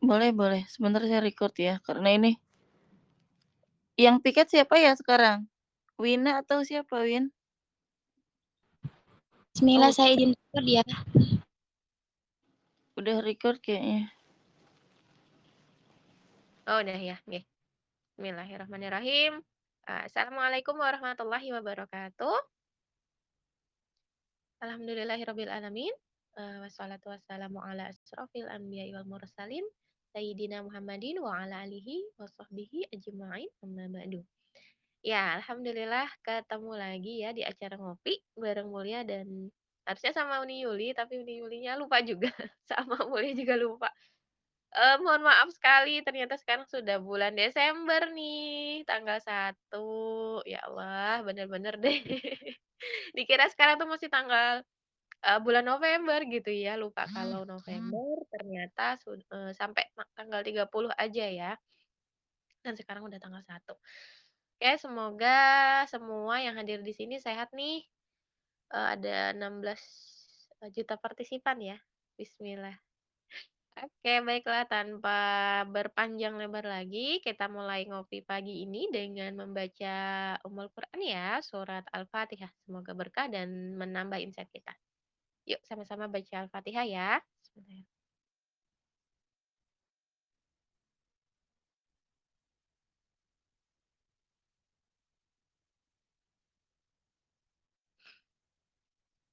Boleh boleh, sebentar saya record ya, karena ini yang piket siapa ya sekarang? Wina atau siapa, Win? Bismillah, Oh, saya izin record ya. udah record kayaknya. Oh, udah ya, nggih. Bismillahirrahmanirrahim. Assalamualaikum warahmatullahi wabarakatuh. Alhamdulillahirabbil alamin. Wassalatu wassalamu ala asrofil anbiya'i wal mursalin sayyidina Muhammadin wa ala alihi wa sahbihi ajma'in amma ba'du. Ya, alhamdulillah ketemu lagi ya di acara ngopi bareng Mulia dan harusnya sama Uni Yuli, tapi Uni Yulinya lupa juga. Sama Mulia juga lupa. Mohon maaf sekali ternyata sekarang sudah bulan Desember nih, tanggal 1. Ya Allah, bener-bener deh. Dikira sekarang tuh masih tanggal, bulan November gitu ya, lupa kalau November ternyata sampai tanggal 30 aja ya, dan sekarang udah tanggal 1. Oke, semoga semua yang hadir di sini sehat nih, ada 16, juta partisipan ya. Bismillah. Oke, baiklah tanpa berpanjang lebar lagi, kita mulai ngopi pagi ini dengan membaca Ummul Quran ya, surat Al-Fatihah. Semoga berkah dan menambah insight kita. Yuk sama-sama baca Al-Fatihah ya. Bismillah.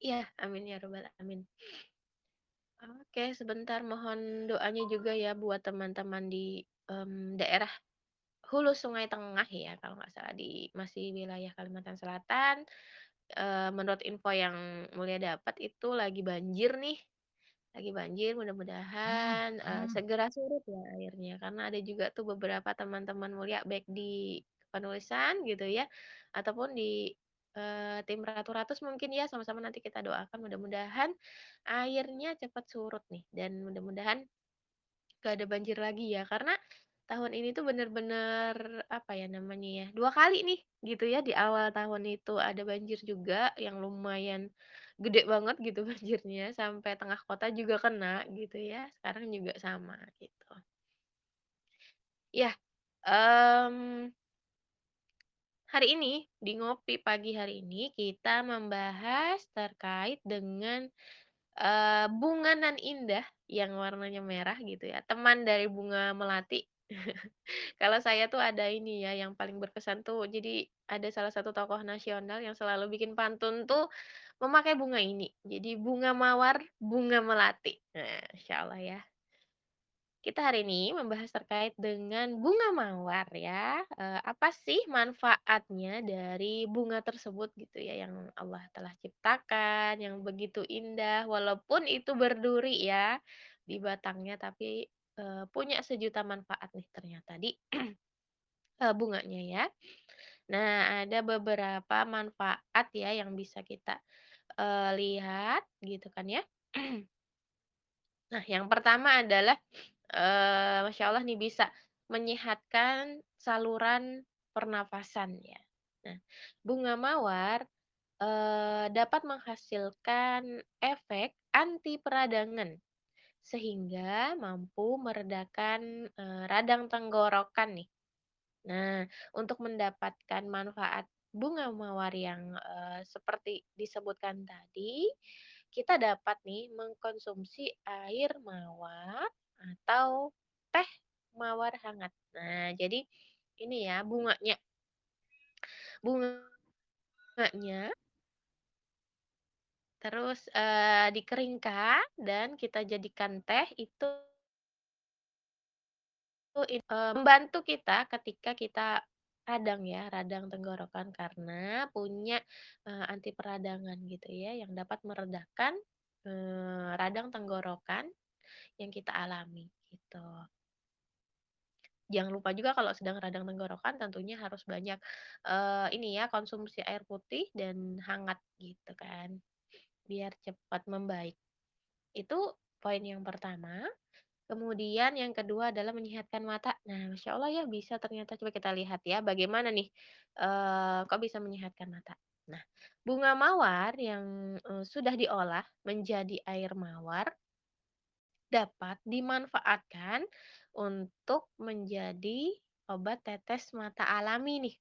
Iya, amin ya robbal alamin. Oke, sebentar mohon doanya juga ya buat teman-teman di daerah Hulu Sungai Tengah ya, kalau nggak salah di masih wilayah Kalimantan Selatan. Menurut info yang Mulia dapat itu lagi banjir mudah-mudahan, segera surut ya airnya, karena ada juga tuh beberapa teman-teman Mulia baik di penulisan gitu ya, ataupun di, tim Ratu-Ratus mungkin ya, sama-sama nanti kita doakan mudah-mudahan airnya cepat surut nih, dan mudah-mudahan gak ada banjir lagi ya, karena tahun ini tuh bener-bener, apa ya namanya ya, 2 kali nih gitu ya, di awal tahun itu ada banjir juga yang lumayan gede banget gitu banjirnya, sampai tengah kota juga kena gitu ya, sekarang juga sama gitu. Ya, mmm, hari ini, di ngopi pagi hari ini kita membahas terkait dengan, bunga nan indah yang warnanya merah gitu ya, teman dari bunga melati. Kalau saya tuh ada ini ya, yang paling berkesan tuh, jadi ada salah satu tokoh nasional yang selalu bikin pantun tuh memakai bunga ini. Jadi bunga mawar, bunga melati. Nah, insyaallah ya. Kita hari ini membahas terkait dengan bunga mawar ya. Apa sih manfaatnya dari bunga tersebut gitu ya, yang Allah telah ciptakan, yang begitu indah, walaupun itu berduri ya di batangnya, tapi punya sejuta manfaat nih ternyata di bunganya ya. Nah, ada beberapa manfaat ya yang bisa kita, lihat gitu kan ya. Nah, yang pertama adalah, Masya Allah nih bisa menyehatkan saluran pernafasan ya. Nah, bunga mawar, dapat menghasilkan efek anti peradangan sehingga mampu meredakan, radang tenggorokan nih. Nah, untuk mendapatkan manfaat bunga mawar yang, seperti disebutkan tadi, kita dapat nih mengkonsumsi air mawar atau teh mawar hangat. Nah, jadi ini ya bunganya terus, dikeringkan dan kita jadikan teh itu membantu kita ketika kita radang ya, radang tenggorokan karena punya, anti peradangan gitu ya, yang dapat meredakan, radang tenggorokan yang kita alami, gitu. Jangan lupa juga kalau sedang radang tenggorokan tentunya harus banyak, ini ya, konsumsi air putih dan hangat gitu kan, biar cepat membaik. Itu poin yang pertama. Kemudian yang kedua adalah menyehatkan mata. Nah, Masya Allah ya bisa ternyata coba kita lihat ya bagaimana nih, kok bisa menyehatkan mata. Nah, bunga mawar yang, sudah diolah menjadi air mawar dapat dimanfaatkan untuk menjadi obat tetes mata alami nih.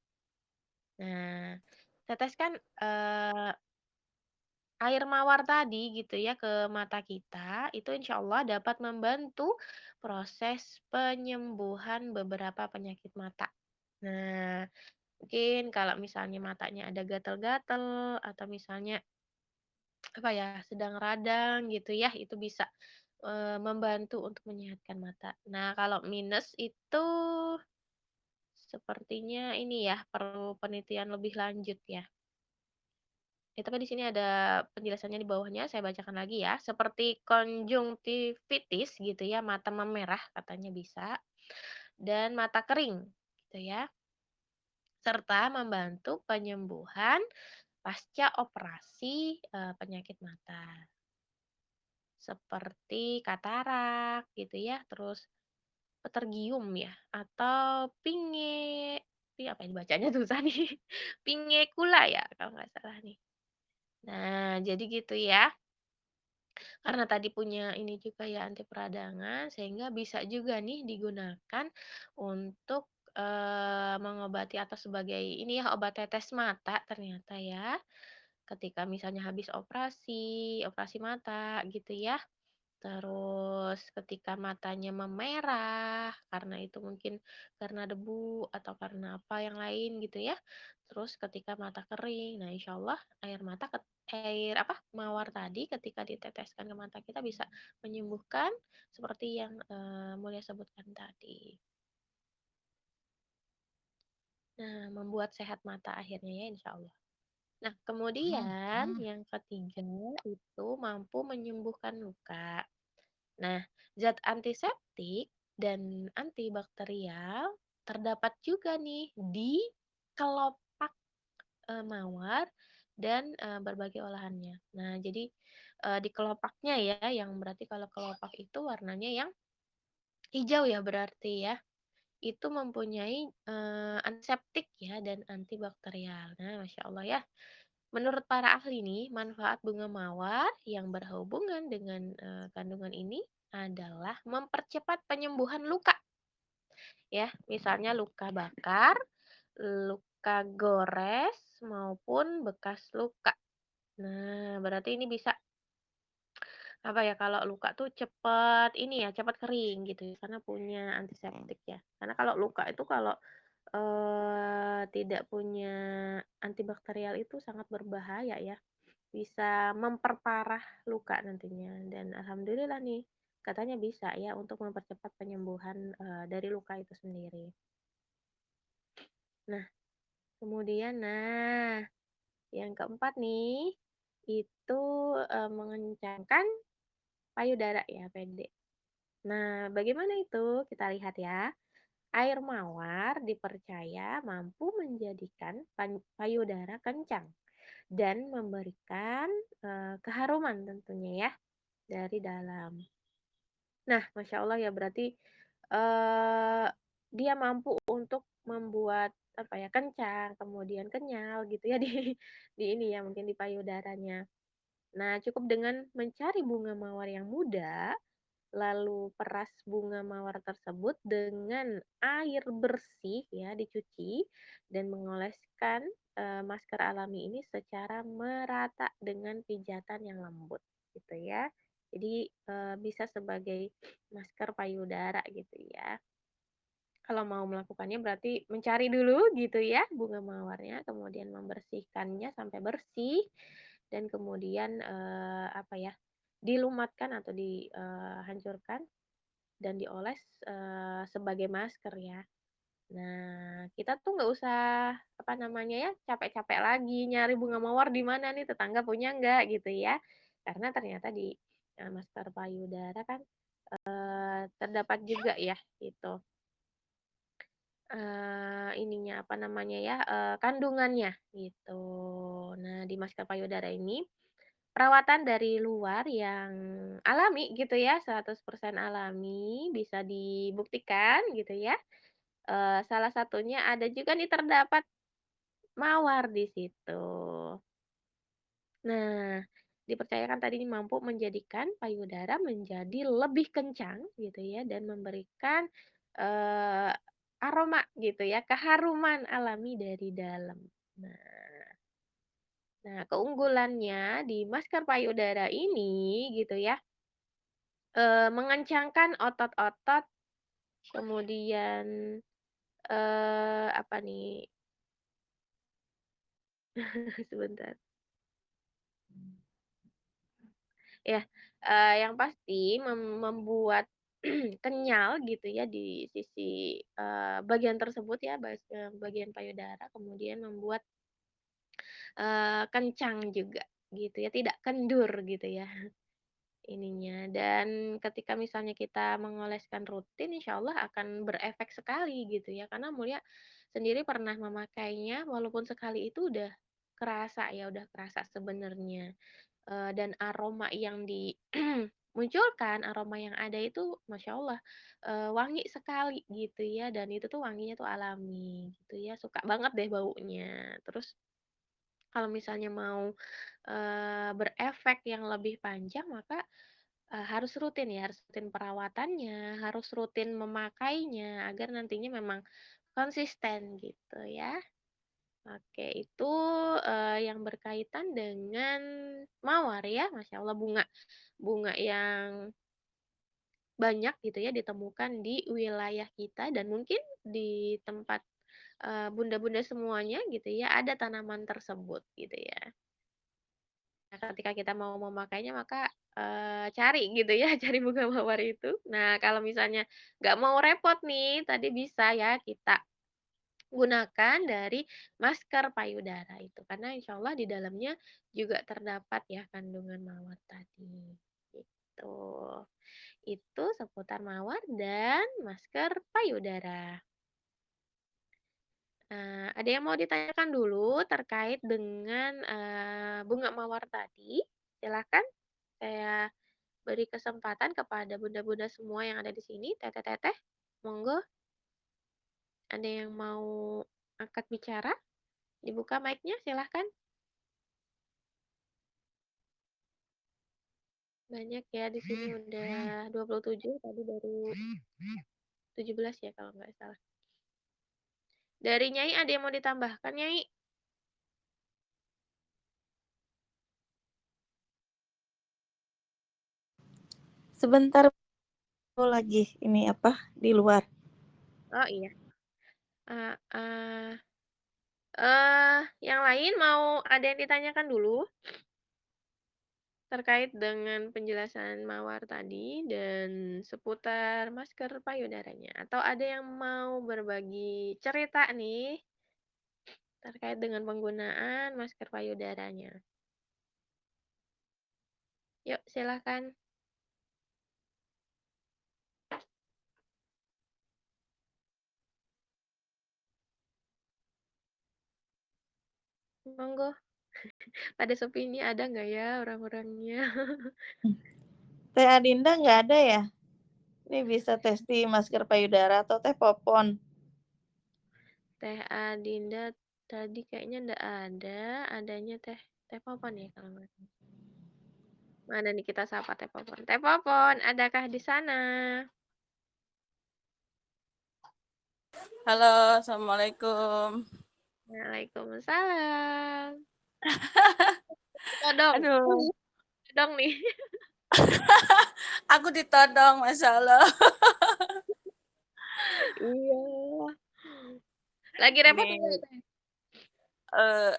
Nah, teteskan, air mawar tadi gitu ya ke mata kita, itu insya Allah dapat membantu proses penyembuhan beberapa penyakit mata. Nah, mungkin kalau misalnya matanya ada gatal-gatal atau misalnya apa ya, sedang radang gitu ya, itu bisa, membantu untuk menyehatkan mata. Nah, kalau minus itu sepertinya ini ya, perlu penelitian lebih lanjut ya. Tapi di sini ada penjelasannya di bawahnya, saya bacakan lagi ya. Seperti konjungtivitis gitu ya, mata memerah katanya bisa, dan mata kering gitu ya, serta membantu penyembuhan pasca operasi, penyakit mata. Seperti katarak gitu ya, terus petergium ya, atau apa ini bacanya susah nih, pingekula ya kalau nggak salah nih. Nah, jadi gitu ya. Karena tadi punya ini juga ya anti peradangan, sehingga bisa juga nih digunakan untuk, mengobati atau sebagai ini ya, obat tetes mata ternyata ya. Ketika misalnya habis operasi, operasi mata gitu ya. Terus ketika matanya memerah, karena itu mungkin karena debu atau karena apa yang lain gitu ya. Terus ketika mata kering, nah insya Allah air apa mawar tadi ketika diteteskan ke mata kita bisa menyembuhkan seperti yang Mulia sebutkan tadi. Nah, membuat sehat mata akhirnya ya insya Allah. Nah, kemudian yang ketiga itu mampu menyembuhkan luka. Nah, zat antiseptik dan antibakterial terdapat juga nih di kelopak, mawar dan, berbagai olahannya. Nah, jadi, di kelopaknya ya, yang berarti kalau kelopak itu warnanya yang hijau ya berarti ya, itu mempunyai, antiseptik ya dan antibakterial. Nah, masya Allah ya. Menurut para ahli nih, manfaat bunga mawar yang berhubungan dengan kandungan ini adalah mempercepat penyembuhan luka, ya, misalnya luka bakar, luka gores, maupun bekas luka. Nah, berarti ini bisa apa ya, kalau luka tuh cepat ini ya, cepat kering gitu ya, karena punya antiseptik ya. Karena kalau luka itu kalau tidak punya antibakterial itu sangat berbahaya ya. Bisa memperparah luka nantinya dan alhamdulillah nih, katanya bisa ya untuk mempercepat penyembuhan, dari luka itu sendiri. Nah, kemudian yang keempat nih, itu, mengencangkan payudara ya, pede. Nah, bagaimana itu? Kita lihat ya. Air mawar dipercaya mampu menjadikan payudara kencang dan memberikan, keharuman tentunya ya, dari dalam. Nah, masya Allah ya berarti, dia mampu untuk membuat apa ya, kencang, kemudian kenyal gitu ya di ini ya, mungkin di payudaranya. Nah, cukup dengan mencari bunga mawar yang muda, lalu peras bunga mawar tersebut dengan air bersih ya, dicuci dan mengoleskan, masker alami ini secara merata dengan pijatan yang lembut, gitu ya. Jadi, bisa sebagai masker payudara gitu ya. Kalau mau melakukannya berarti mencari dulu gitu ya bunga mawarnya, kemudian membersihkannya sampai bersih dan kemudian, apa ya, dilumatkan atau dihancurkan dan dioles, sebagai masker ya. Nah, kita tuh nggak usah, apa namanya ya, capek-capek lagi nyari bunga mawar di mana nih, tetangga punya nggak, gitu ya. Karena ternyata di, masker payudara kan, terdapat juga ya, gitu, ininya, apa namanya ya, kandungannya, gitu. Nah, di masker payudara ini, perawatan dari luar yang alami gitu ya, 100% alami, bisa dibuktikan gitu ya. Salah satunya ada juga nih terdapat mawar di situ. Nah, dipercayakan tadi mampu menjadikan payudara menjadi lebih kencang gitu ya dan memberikan, eee, aroma gitu ya, keharuman alami dari dalam. Nah nah keunggulannya di masker payudara ini gitu ya, mengencangkan otot-otot, kemudian, apa nih, sebentar. Ya, yang pasti membuat kenyal gitu ya di sisi, bagian tersebut ya, bagian payudara, kemudian membuat, kencang juga gitu ya, tidak kendur gitu ya ininya. Dan ketika misalnya kita mengoleskan rutin, insya Allah akan berefek sekali gitu ya, karena Mulia sendiri pernah memakainya walaupun sekali itu udah kerasa ya, udah kerasa sebenarnya. Dan aroma yang dimunculkan, aroma yang ada itu Masya Allah, wangi sekali gitu ya, dan itu tuh wanginya tuh alami gitu ya, suka banget deh baunya. Terus kalau misalnya mau, berefek yang lebih panjang maka, harus rutin ya, harus rutin perawatannya, harus rutin memakainya agar nantinya memang konsisten gitu ya. Oke, itu, yang berkaitan dengan mawar ya, Masya Allah bunga bunga yang banyak gitu ya ditemukan di wilayah kita dan mungkin di tempat, bunda-bunda semuanya gitu ya, ada tanaman tersebut gitu ya. Nah, ketika kita mau memakainya maka, cari gitu ya, cari bunga mawar itu. Nah, kalau misalnya nggak mau repot nih, tadi bisa ya kita gunakan dari masker payudara itu, karena insya Allah di dalamnya juga terdapat ya kandungan mawar tadi, gitu. Itu seputar mawar dan masker payudara. Ada yang mau ditanyakan dulu terkait dengan, bunga mawar tadi? Silakan, saya beri kesempatan kepada bunda-bunda semua yang ada di sini, teteh-teteh, monggo, ada yang mau angkat bicara? Dibuka mic-nya silahkan. Banyak ya di sini udah 27, tadi baru 17 ya kalau nggak salah. Dari Nyai ada yang mau ditambahkan, Nyai? Sebentar aku lagi ini apa, di luar. Oh iya. Heeh. Yang lain mau ada yang ditanyakan dulu terkait dengan penjelasan Mawar tadi dan seputar masker payudaranya? Atau ada yang mau berbagi cerita nih terkait dengan penggunaan masker payudaranya? Yuk, silahkan. Monggo. Pada sepi ini ada nggak ya orang-orangnya? Teh Adinda nggak ada ya? Ini bisa testi masker payudara atau teh popon. Teh Adinda tadi kayaknya nggak ada, adanya Teh Teh Popon ya kalau nggak salah. Mana nih kita sapa Teh Popon. Teh Popon, adakah di sana? Halo, assalamualaikum. Waalaikumsalam. Todong, Aduh, todong nih. aku ditodong, masya Allah. Iya. Lagi repot Ini nggak Teh?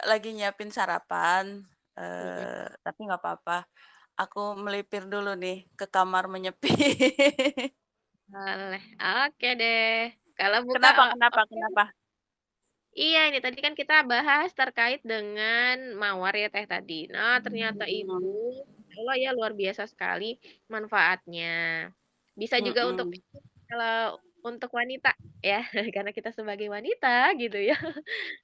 lagi nyiapin sarapan, Mhm. tapi nggak apa-apa. Aku melipir dulu nih ke kamar menyepi. Boleh. Oke deh. Kalau buka Kenapa kenapa oke. kenapa? Iya, ini tadi kan kita bahas terkait dengan mawar ya Teh tadi. Nah, ternyata itu Mhm, Allah ya luar biasa sekali manfaatnya. Bisa juga untuk mhm, kalau untuk wanita ya, karena kita sebagai wanita gitu ya,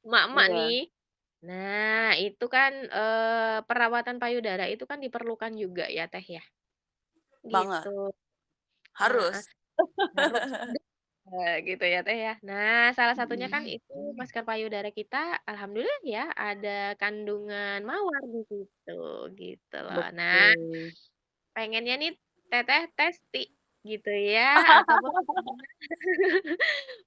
emak-emak nih. iya, Nah, itu kan perawatan payudara itu kan diperlukan juga ya Teh ya. banget, Gitu. Heeh, harus. harus. Gitu ya, Teh, ya. Nah, salah satunya kan itu masker payudara kita alhamdulillah ya ada kandungan mawar di situ, gitu loh. Nah, Betul. pengennya nih Teteh testi gitu ya, apakah pernah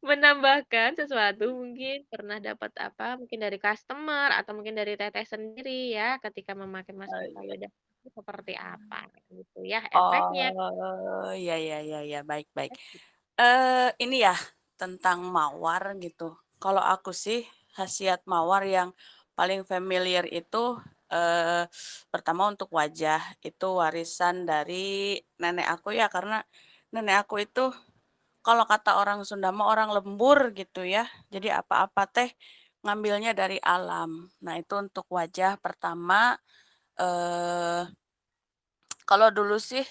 menambahkan sesuatu mungkin, pernah dapat apa, mungkin dari customer atau mungkin dari Teteh sendiri ya ketika memakai Oh, masker iya. payudara itu seperti apa gitu ya efeknya. Oh, ya ya ya ya, baik baik. Ini ya, tentang mawar gitu. Kalau aku sih, khasiat mawar yang paling familiar itu, eee, pertama untuk wajah, itu warisan dari nenek aku ya, karena nenek aku itu kalau kata orang Sunda mah orang lembur gitu ya. Jadi apa-apa teh ngambilnya dari alam. Nah, itu untuk wajah pertama, eee kalau dulu sih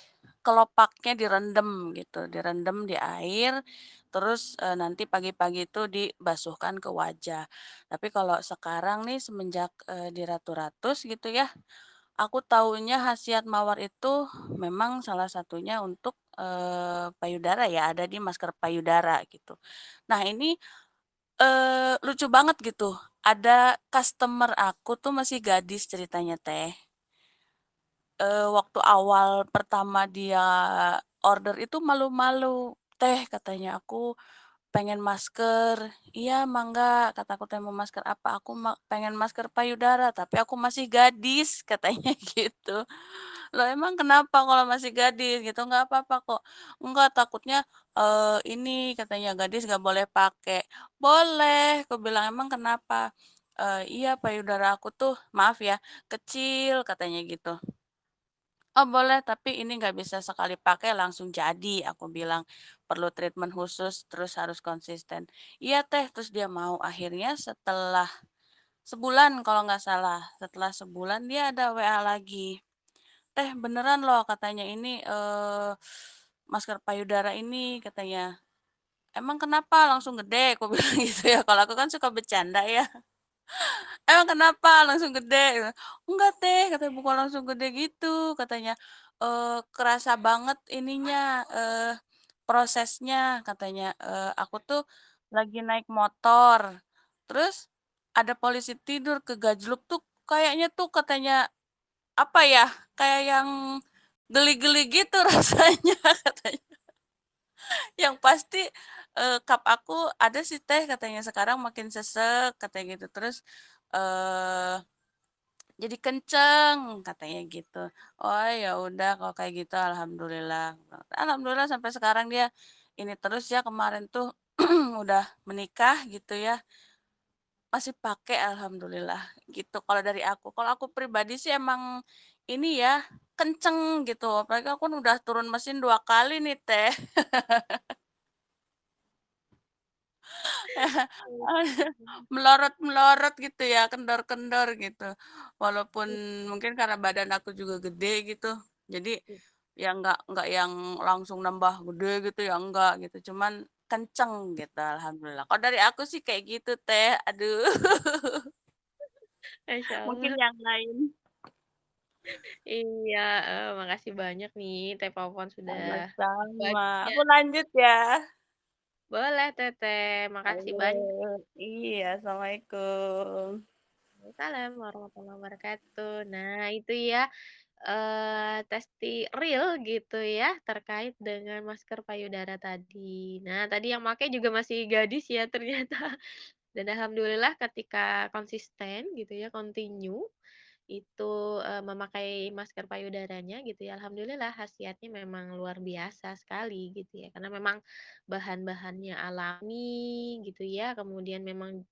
kelopaknya direndam gitu, direndam di air, terus, nanti pagi-pagi itu dibasuhkan ke wajah. Tapi kalau sekarang nih semenjak, di Ratu gitu ya, aku taunya khasiat mawar itu memang salah satunya untuk, payudara ya, ada di masker payudara gitu. Nah ini, lucu banget gitu, ada customer aku tuh masih gadis ceritanya Teh. Waktu awal pertama dia order itu malu-malu, "Teh," katanya, "aku pengen masker." "Iya, mangga," kataku, "teh mau masker apa?" "Aku pengen masker payudara, tapi aku masih gadis," katanya gitu. "Loh emang kenapa kalau masih gadis?" Gitu, "Nggak apa-apa kok." "Enggak, takutnya, ini," katanya, "gadis nggak boleh pakai." "Boleh," aku bilang, "emang kenapa?" "Iya, payudara aku tuh" maaf ya, "kecil," katanya gitu. "Oh boleh, tapi ini nggak bisa sekali pakai langsung jadi," aku bilang, "perlu treatment khusus, terus harus konsisten." "Iya Teh," terus dia mau. Akhirnya setelah sebulan kalau nggak salah, setelah sebulan dia ada WA lagi, "Teh beneran loh," katanya, "ini, masker payudara ini," katanya. "Emang kenapa langsung gede?" Aku bilang gitu ya, kalau aku kan suka bercanda ya. "Emang kenapa langsung gede?" Gitu. "Enggak Teh," katanya, "bukan langsung gede gitu," katanya, "kerasa banget ininya, prosesnya," katanya, "aku tuh lagi naik motor, terus ada polisi tidur kegajluk tuh kayaknya tuh," katanya, "apa ya, kayak yang geli-geli gitu rasanya," katanya. "Yang pasti, cup aku ada sih Teh," katanya, "sekarang makin sesek," katanya gitu, terus, eee jadi kenceng, katanya gitu. Oh, ya udah kalau kayak gitu alhamdulillah. Alhamdulillah sampai sekarang dia ini terus ya, kemarin tuh udah menikah gitu ya, masih pakai alhamdulillah gitu kalau dari aku. Kalau aku pribadi sih emang ini ya, kenceng gitu, apalagi aku kan udah turun mesin 2 kali nih Teh. Melorot-melorot gitu ya, kendor-kendor gitu. Walaupun mungkin karena badan aku juga gede gitu, jadi ya nggak yang langsung nambah gede gitu ya, enggak gitu, cuman kenceng gitu alhamdulillah. Kalau dari aku sih kayak gitu Teh, aduh. Masya Mungkin Allah. yang lain Iya, makasih banyak nih Teh Popon sudah sama-sama. baginya. Aku lanjut ya. Boleh Teteh, makasih Halo, banyak. iya, assalamualaikum. Waalaikumsalam warahmatullahi wabarakatuh. Nah, itu ya, testi real gitu ya, terkait dengan masker payudara tadi. Nah, tadi yang pakai juga masih gadis ya ternyata. Dan alhamdulillah ketika konsisten gitu ya, continue, itu, memakai masker payudaranya gitu ya, alhamdulillah khasiatnya memang luar biasa sekali gitu ya. Karena memang bahan-bahannya alami gitu ya, kemudian memang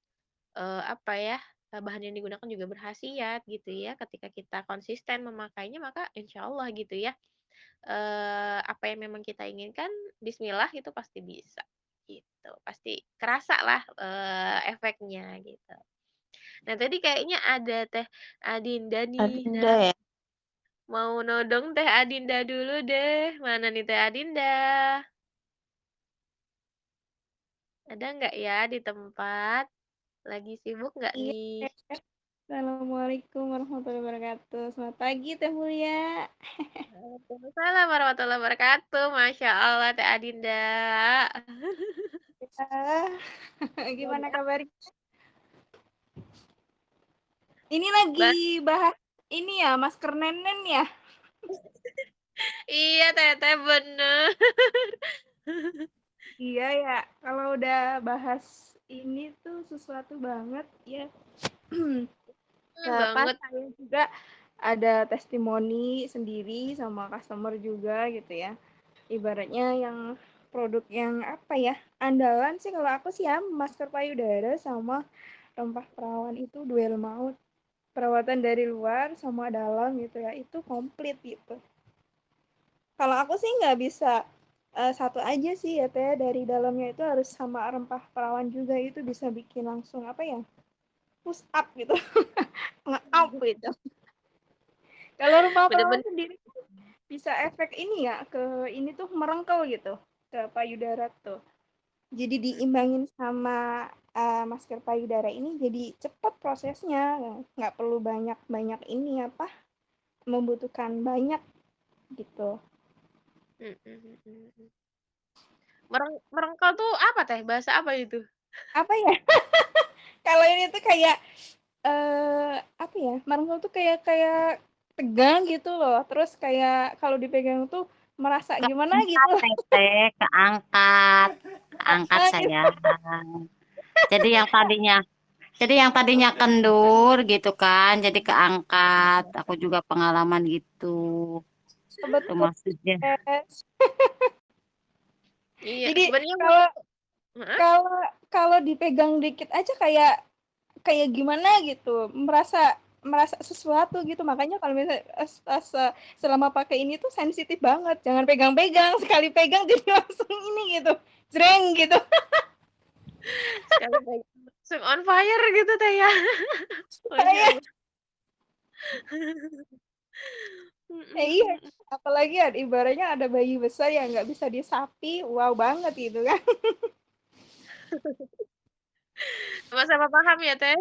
apa ya, bahan yang digunakan juga berkhasiat gitu ya. Ketika kita konsisten memakainya maka insya Allah gitu ya, apa yang memang kita inginkan bismillah itu pasti bisa, gitu. Pasti kerasalah, efeknya gitu. Nah tadi kayaknya ada Teh Adinda nih, Adinda nah ya? mau nodong Teh Adinda dulu deh. Mana nih Teh Adinda? Ada nggak ya di tempat? Lagi sibuk nggak Iya, nih? Teh. Assalamualaikum warahmatullahi wabarakatuh. Selamat pagi, Teh Mulia. Waalaikumsalam warahmatullahi wabarakatuh. Masya Allah, Teh Adinda. Ah, Jadi gimana kabarnya? Ini lagi bahas ini ya, masker nenen ya? iya Teteh bener. Iya ya, kalau udah bahas ini tuh sesuatu banget ya. Pas Banget. saya juga ada testimoni sendiri sama customer juga gitu ya. Ibaratnya yang produk yang apa ya, andalan sih kalau aku sih ya masker payudara sama rempah perawan itu duel maut. Perawatan dari luar sama dalam gitu ya, itu komplit gitu. Kalau aku sih nggak bisa satu aja sih ya teh, dari dalamnya itu harus sama rempah perawan juga, itu bisa bikin langsung apa ya, push up gitu, nge-up gitu. Kalau rempah perawan Bener-bener. sendiri bisa efek ini ya, ke ini tuh merengkel gitu, ke payudara tuh. Jadi diimbangin sama masker payudara ini jadi cepet prosesnya, nggak perlu banyak-banyak ini apa, membutuhkan banyak gitu. Mm, mm, mm, mm. Merengkel tuh apa Teh? Bahasa apa itu? Apa ya? Kalau ini tuh kayak apa ya? Merengkel tuh kayak kayak tegang gitu loh. Terus kayak kalau dipegang tuh merasa gimana gitu Keangkat loh. teteh, keangkat Gitu. sayang. Jadi yang tadinya, kendur gitu kan, jadi keangkat. Aku juga pengalaman gitu. Itu Betul. maksudnya. Yes. Iya, Jadi sebenarnya kalau Hah? kalau kalau dipegang dikit aja kayak kayak gimana gitu, merasa merasa sesuatu gitu. Makanya kalau misalnya selama pakai ini tuh sensitif banget, jangan pegang-pegang, sekali pegang jadi langsung ini gitu, jreng gitu. Sekali lagi langsung on fire gitu Teh ya. Masya Kayak Allah. Mm, iya, mm, mm. apalagi ya ibaratnya ada bayi besar yang nggak bisa disapi, wow banget gitu kan. Sama-sama paham ya Teh.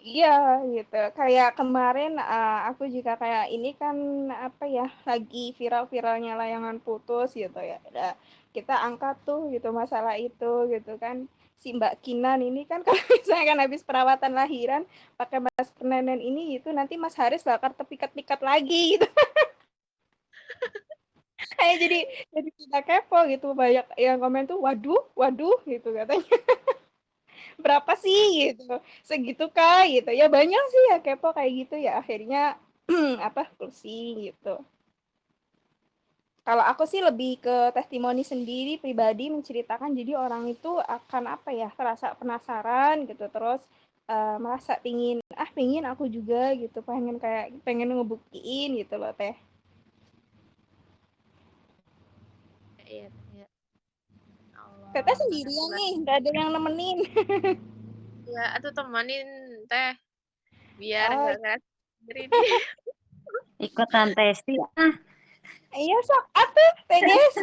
Iya gitu. Kayak kemarin aku juga kayak ini kan apa ya, lagi viral-viralnya layangan putus gitu ya. Udah kita angkat tuh gitu masalah itu gitu kan. Si Mbak Kinan ini kan kalau misalnya kan habis perawatan lahiran pakai masker nenen ini gitu, nanti Mas Haris bakal terpikat-pikat lagi gitu. Kayak jadi kita kepo gitu, banyak yang komen tuh waduh, waduh gitu katanya. Berapa sih gitu, segitu kah gitu ya, banyak sih ya kepo kayak gitu ya, akhirnya apa pusing gitu. Kalau aku sih lebih ke testimoni sendiri pribadi menceritakan, jadi orang itu akan apa ya, terasa penasaran gitu, terus merasa pingin pingin aku juga gitu, pengen kayak pengen ngebuktiin gitu loh teh. Iya, iya. Teteh Allah, sendirian makasih nih, banyak. gak ada yang nemenin. Ya, atuh temanin Teh biar Oh nggak ngerasa sendiri nih. Ikutan testi. iya sok atuh teh Des,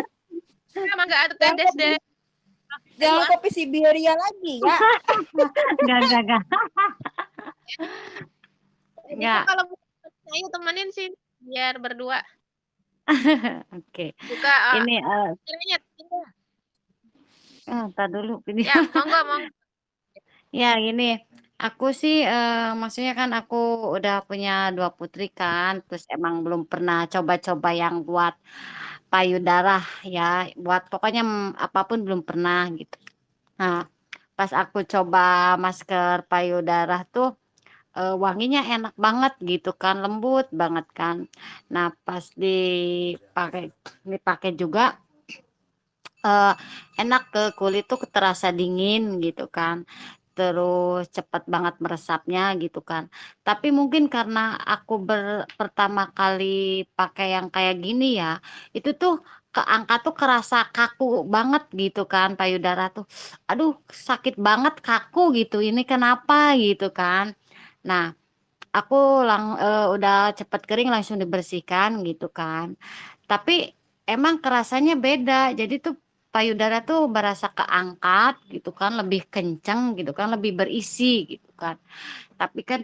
Emang nggak ada jangan Teh Des kopi, deh. Ayo jangan ah. kopi Siberia lagi ya. Enggak. Bisa Enggak. kalau ayo temenin sih biar berdua. Oke. Buka Ini, akhirnya. tar dulu. Ini. Ya, monggo monggo. Ya, gini, aku sih, maksudnya kan aku udah punya dua putri kan, terus emang belum pernah coba-coba yang buat payudara ya, buat pokoknya apapun belum pernah gitu. Nah, pas aku coba masker payudara tuh, wanginya enak banget gitu kan, lembut banget kan. Nah, pas dipakai dipakai juga, eh, enak ke kulit tuh terasa dingin gitu kan, terus cepat banget meresapnya gitu kan. Tapi mungkin karena aku pertama kali pakai yang kayak gini ya, itu tuh keangkat tuh kerasa kaku banget gitu kan, payudara tuh aduh sakit banget, kaku gitu, ini kenapa gitu kan. Nah, aku udah cepet kering langsung dibersihkan gitu kan. Tapi emang kerasanya beda. Jadi tuh payudara tuh berasa keangkat gitu kan, lebih kenceng gitu kan, lebih berisi gitu kan. Tapi kan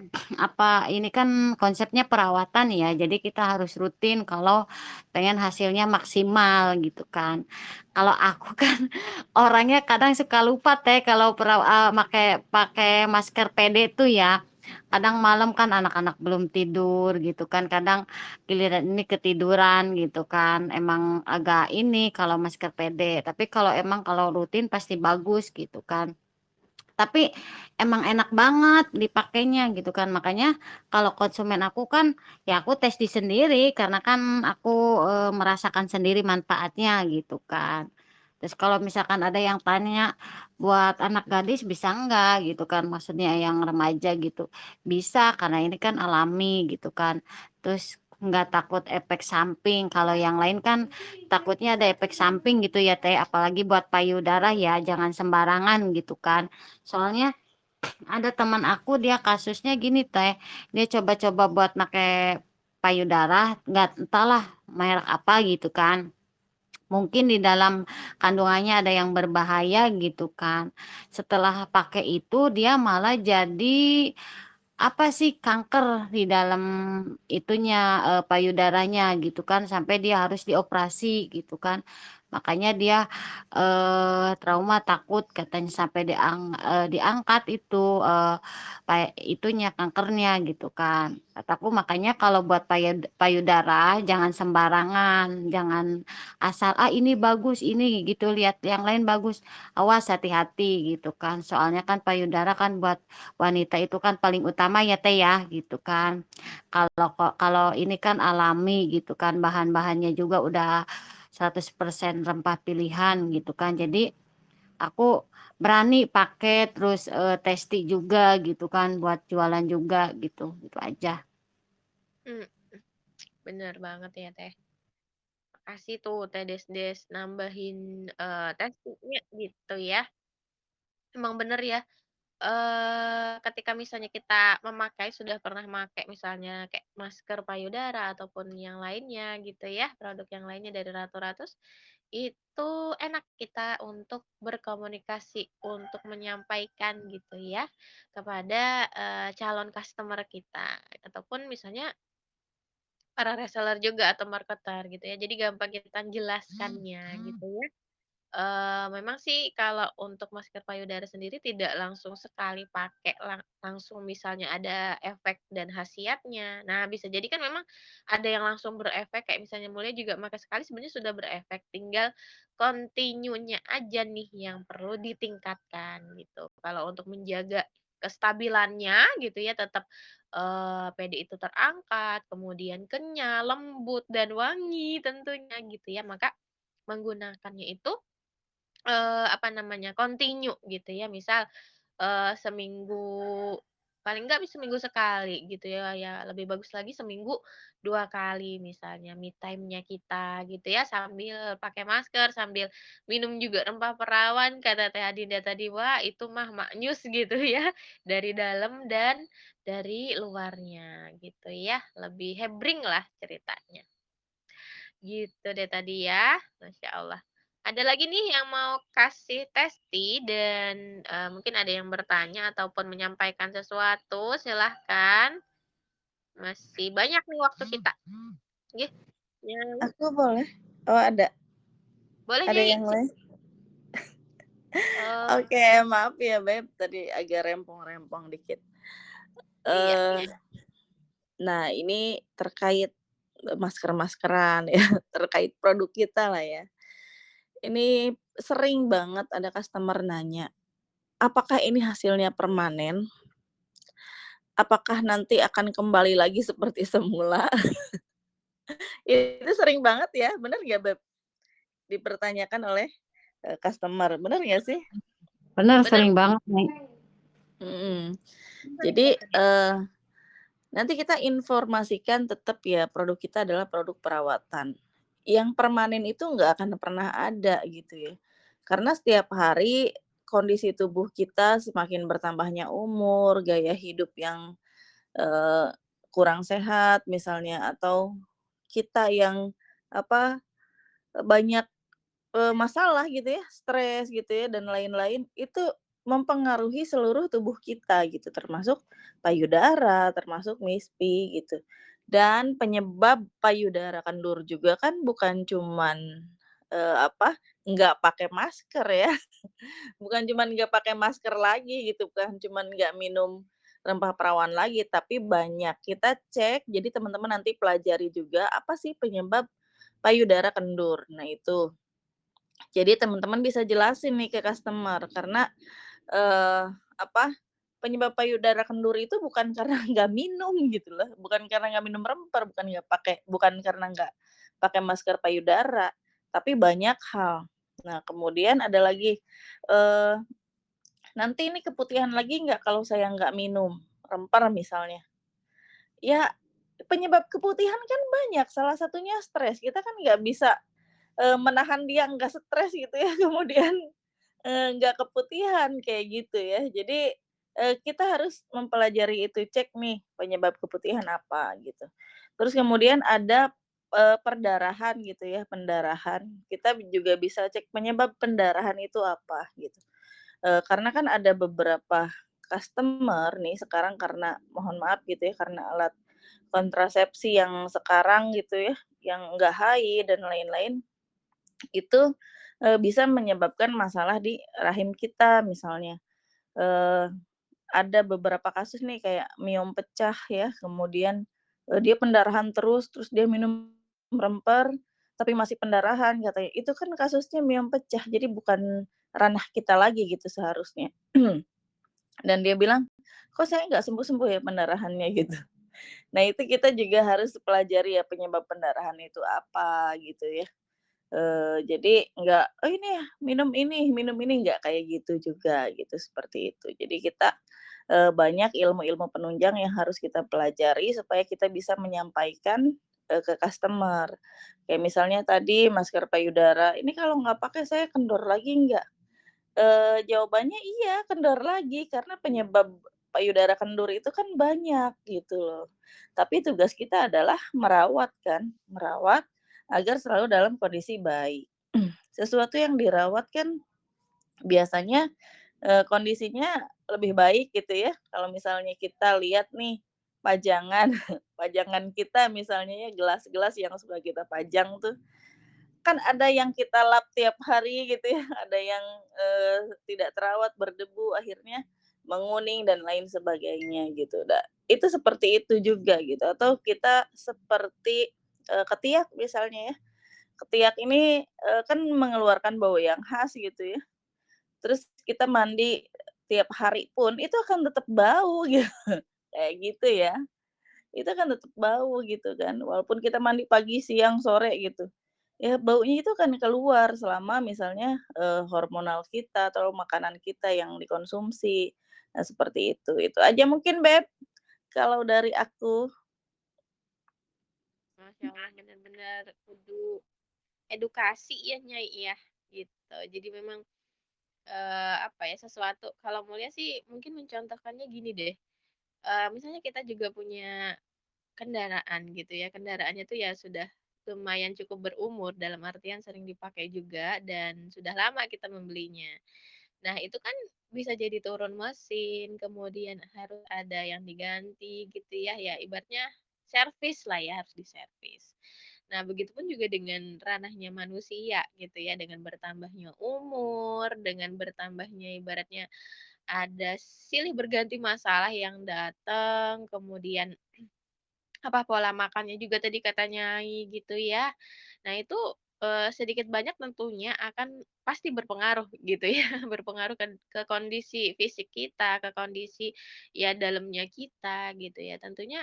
ini kan konsepnya perawatan ya, jadi kita harus rutin kalau pengen hasilnya maksimal gitu kan. Kalau aku kan orangnya kadang suka lupa Teh kalau pakai masker PD tuh ya. Kadang malam kan anak-anak belum tidur gitu kan, kadang giliran ini ketiduran gitu kan. Emang agak ini kalau masker PD, tapi kalau rutin pasti bagus gitu kan. Tapi emang enak banget dipakainya gitu kan. Makanya kalau konsumen aku kan ya aku tes di sendiri karena kan aku merasakan sendiri manfaatnya gitu kan. Terus kalau misalkan ada yang tanya buat anak gadis bisa enggak gitu kan, maksudnya yang remaja gitu. Bisa karena ini kan alami gitu kan. Terus nggak takut efek samping. Kalau yang lain kan takutnya ada efek samping gitu ya Teh, apalagi buat payudara ya jangan sembarangan gitu kan. Soalnya ada teman aku dia kasusnya gini Teh, dia coba-coba buat pakai payudara, nggak entahlah merek apa gitu kan. Mungkin di dalam kandungannya ada yang berbahaya gitu kan. Setelah pakai itu dia malah jadi apa sih kanker di dalam itunya payudaranya gitu kan sampai dia harus dioperasi gitu kan. Makanya dia trauma takut katanya sampai diangkat itu itunya kankernya gitu kan. Kataku makanya kalau buat payudara jangan sembarangan, jangan asal ini bagus ini gitu lihat yang lain bagus. Awas hati-hati gitu kan. Soalnya kan payudara kan buat wanita itu kan paling utama ya Teh ya gitu kan. Kalau ini kan alami gitu kan bahan-bahannya juga udah 100% rempah pilihan gitu kan. Jadi aku berani pakai terus testi juga gitu kan buat jualan juga gitu. Gitu aja. Hmm, bener banget ya Teh. Makasih tuh Teh Des nambahin testingnya gitu ya. Emang bener ya. Ketika misalnya kita sudah pernah memakai misalnya kayak masker payudara ataupun yang lainnya gitu ya, produk yang lainnya dari Ratu Ratus, itu enak kita untuk berkomunikasi, untuk menyampaikan gitu ya kepada calon customer kita ataupun misalnya para reseller juga atau marketer gitu ya. Jadi gampang kita jelaskannya gitu ya. Memang sih kalau untuk masker payudara sendiri tidak langsung sekali pakai langsung misalnya ada efek dan khasiatnya. Nah, bisa jadi kan memang ada yang langsung berefek kayak misalnya Mulia juga pakai sekali sebenarnya sudah berefek, tinggal continue-nya aja nih yang perlu ditingkatkan gitu. Kalau untuk menjaga kestabilannya gitu ya tetap PD itu terangkat, kemudian kenyal, lembut dan wangi tentunya gitu ya. Maka menggunakannya itu apa namanya, continue gitu ya. Misal, seminggu paling nggak seminggu sekali gitu ya, ya lebih bagus lagi seminggu 2 kali misalnya me time-nya kita gitu ya, sambil pakai masker, sambil minum juga rempah perawan kata Teh Adinda tadi. Wah, itu mah maknyus gitu ya, dari dalam dan dari luarnya gitu ya, lebih hebring lah ceritanya. Gitu deh tadi ya, Masya Allah. Ada lagi nih yang mau kasih testi dan, mungkin ada yang bertanya ataupun menyampaikan sesuatu, silahkan. Masih banyak nih waktu kita. Nggih, yang Aku boleh? Oh, ada boleh ada Nyai. yang lain? Oh, Oke, maaf ya Beb, tadi agak rempong-rempong dikit. iya Eee, iya. nah ini terkait, masker-maskeran ya, terkait produk kita lah ya. Ini sering banget ada customer nanya, "Apakah ini hasilnya permanen? Apakah nanti akan kembali lagi seperti semula?" Itu sering banget ya, bener nggak Beb? Dipertanyakan oleh, customer, bener nggak sih? Bener Bener sering banget nih. Mhm. bener Jadi, kata dia. nanti kita informasikan tetap ya produk kita adalah produk perawatan. Yang permanen itu nggak akan pernah ada gitu ya. Karena setiap hari kondisi tubuh kita semakin bertambahnya umur, gaya hidup yang, eee, kurang sehat misalnya atau kita yang apa, banyak masalah gitu ya, stres gitu ya dan lain-lain, itu mempengaruhi seluruh tubuh kita gitu, termasuk payudara, termasuk MISPI gitu. Dan penyebab payudara kendur juga kan bukan cuman, nggak pakai masker ya, bukan cuman nggak pakai masker lagi gitu, bukan cuman nggak minum rempah perawan lagi, tapi banyak. Kita cek, jadi teman-teman nanti pelajari juga apa sih penyebab payudara kendur. Nah itu, jadi teman-teman bisa jelasin nih ke customer karena, eee, apa, penyebab payudara kendur itu bukan karena nggak minum gitu loh, bukan karena nggak minum rempah, bukan karena nggak pakai masker payudara, tapi banyak hal. Nah kemudian ada lagi, eee, "Nanti ini keputihan lagi nggak kalau saya nggak minum rempah?" misalnya. Ya, penyebab keputihan kan banyak, salah satunya stres, kita kan nggak bisa, menahan dia nggak stres gitu ya, kemudian nggak keputihan, kayak gitu ya. Jadi, kita harus mempelajari itu, cek nih penyebab keputihan apa, gitu. Terus kemudian ada, perdarahan gitu ya, pendarahan, kita juga bisa cek penyebab pendarahan itu apa, gitu. Karena kan ada beberapa customer nih sekarang karena mohon maaf gitu ya, karena alat kontrasepsi yang sekarang gitu ya, yang nggak HI dan lain-lain, itu, bisa menyebabkan masalah di rahim kita misalnya. Eee, ada beberapa kasus nih kayak miom pecah ya, kemudian, dia pendarahan terus, terus dia minum Remper, tapi masih pendarahan katanya, itu kan kasusnya miom pecah, jadi bukan ranah kita lagi gitu seharusnya. Dan dia bilang, "Kok saya nggak sembuh-sembuh ya pendarahannya?" Gitu. Nah itu kita juga harus pelajari ya penyebab pendarahan itu apa gitu ya. Jadi nggak, "Oh ini ya, minum ini," nggak kayak gitu juga gitu, seperti itu. Jadi kita, banyak ilmu-ilmu penunjang yang harus kita pelajari supaya kita bisa menyampaikan, ke customer. Kayak misalnya tadi masker payudara, "Ini kalau nggak pakai saya kendor lagi nggak?" Jawabannya iya, kendor lagi, karena penyebab payudara kendur itu kan banyak gitu loh. Tapi tugas kita adalah merawat kan, merawat agar selalu dalam kondisi baik. Sesuatu yang dirawat kan biasanya, kondisinya lebih baik gitu ya. Kalau misalnya kita lihat nih pajangan, pajangan kita misalnya ya, gelas-gelas yang suka kita pajang tuh, kan ada yang kita lap tiap hari gitu ya, ada yang, tidak terawat, berdebu, akhirnya menguning dan lain sebagainya gitu. Itu seperti itu juga gitu, atau kita seperti, ketiak misalnya ya, ketiak ini, kan mengeluarkan bau yang khas gitu ya, terus kita mandi tiap hari pun itu akan tetap bau gitu, kayak gitu ya. Itu kan tetap bau gitu kan, walaupun kita mandi pagi, siang, sore gitu. Ya baunya itu kan keluar selama misalnya, hormonal kita atau makanan kita yang dikonsumsi. Nah seperti itu. Itu aja mungkin Beb, kalau dari aku. Masya Allah, benar-benar kudu edukasi ya, Nyai ya, gitu. Jadi memang apa ya, sesuatu kalau mulia sih mungkin mencontohkannya gini deh, misalnya kita juga punya kendaraan gitu ya, kendaraannya tuh ya sudah lumayan cukup berumur, dalam artian sering dipakai juga dan sudah lama kita membelinya. Nah, itu kan bisa jadi turun mesin, kemudian harus ada yang diganti gitu ya, ya ibaratnya servis lah ya, harus diservis. Nah, begitupun juga dengan ranahnya manusia gitu ya, dengan bertambahnya umur, dengan bertambahnya ibaratnya ada silih berganti masalah yang datang, kemudian apa, pola makannya juga tadi kata Nyai gitu ya. Nah itu, sedikit banyak tentunya akan pasti berpengaruh gitu ya, berpengaruh ke kondisi fisik kita, ke kondisi ya dalamnya kita gitu ya. Tentunya,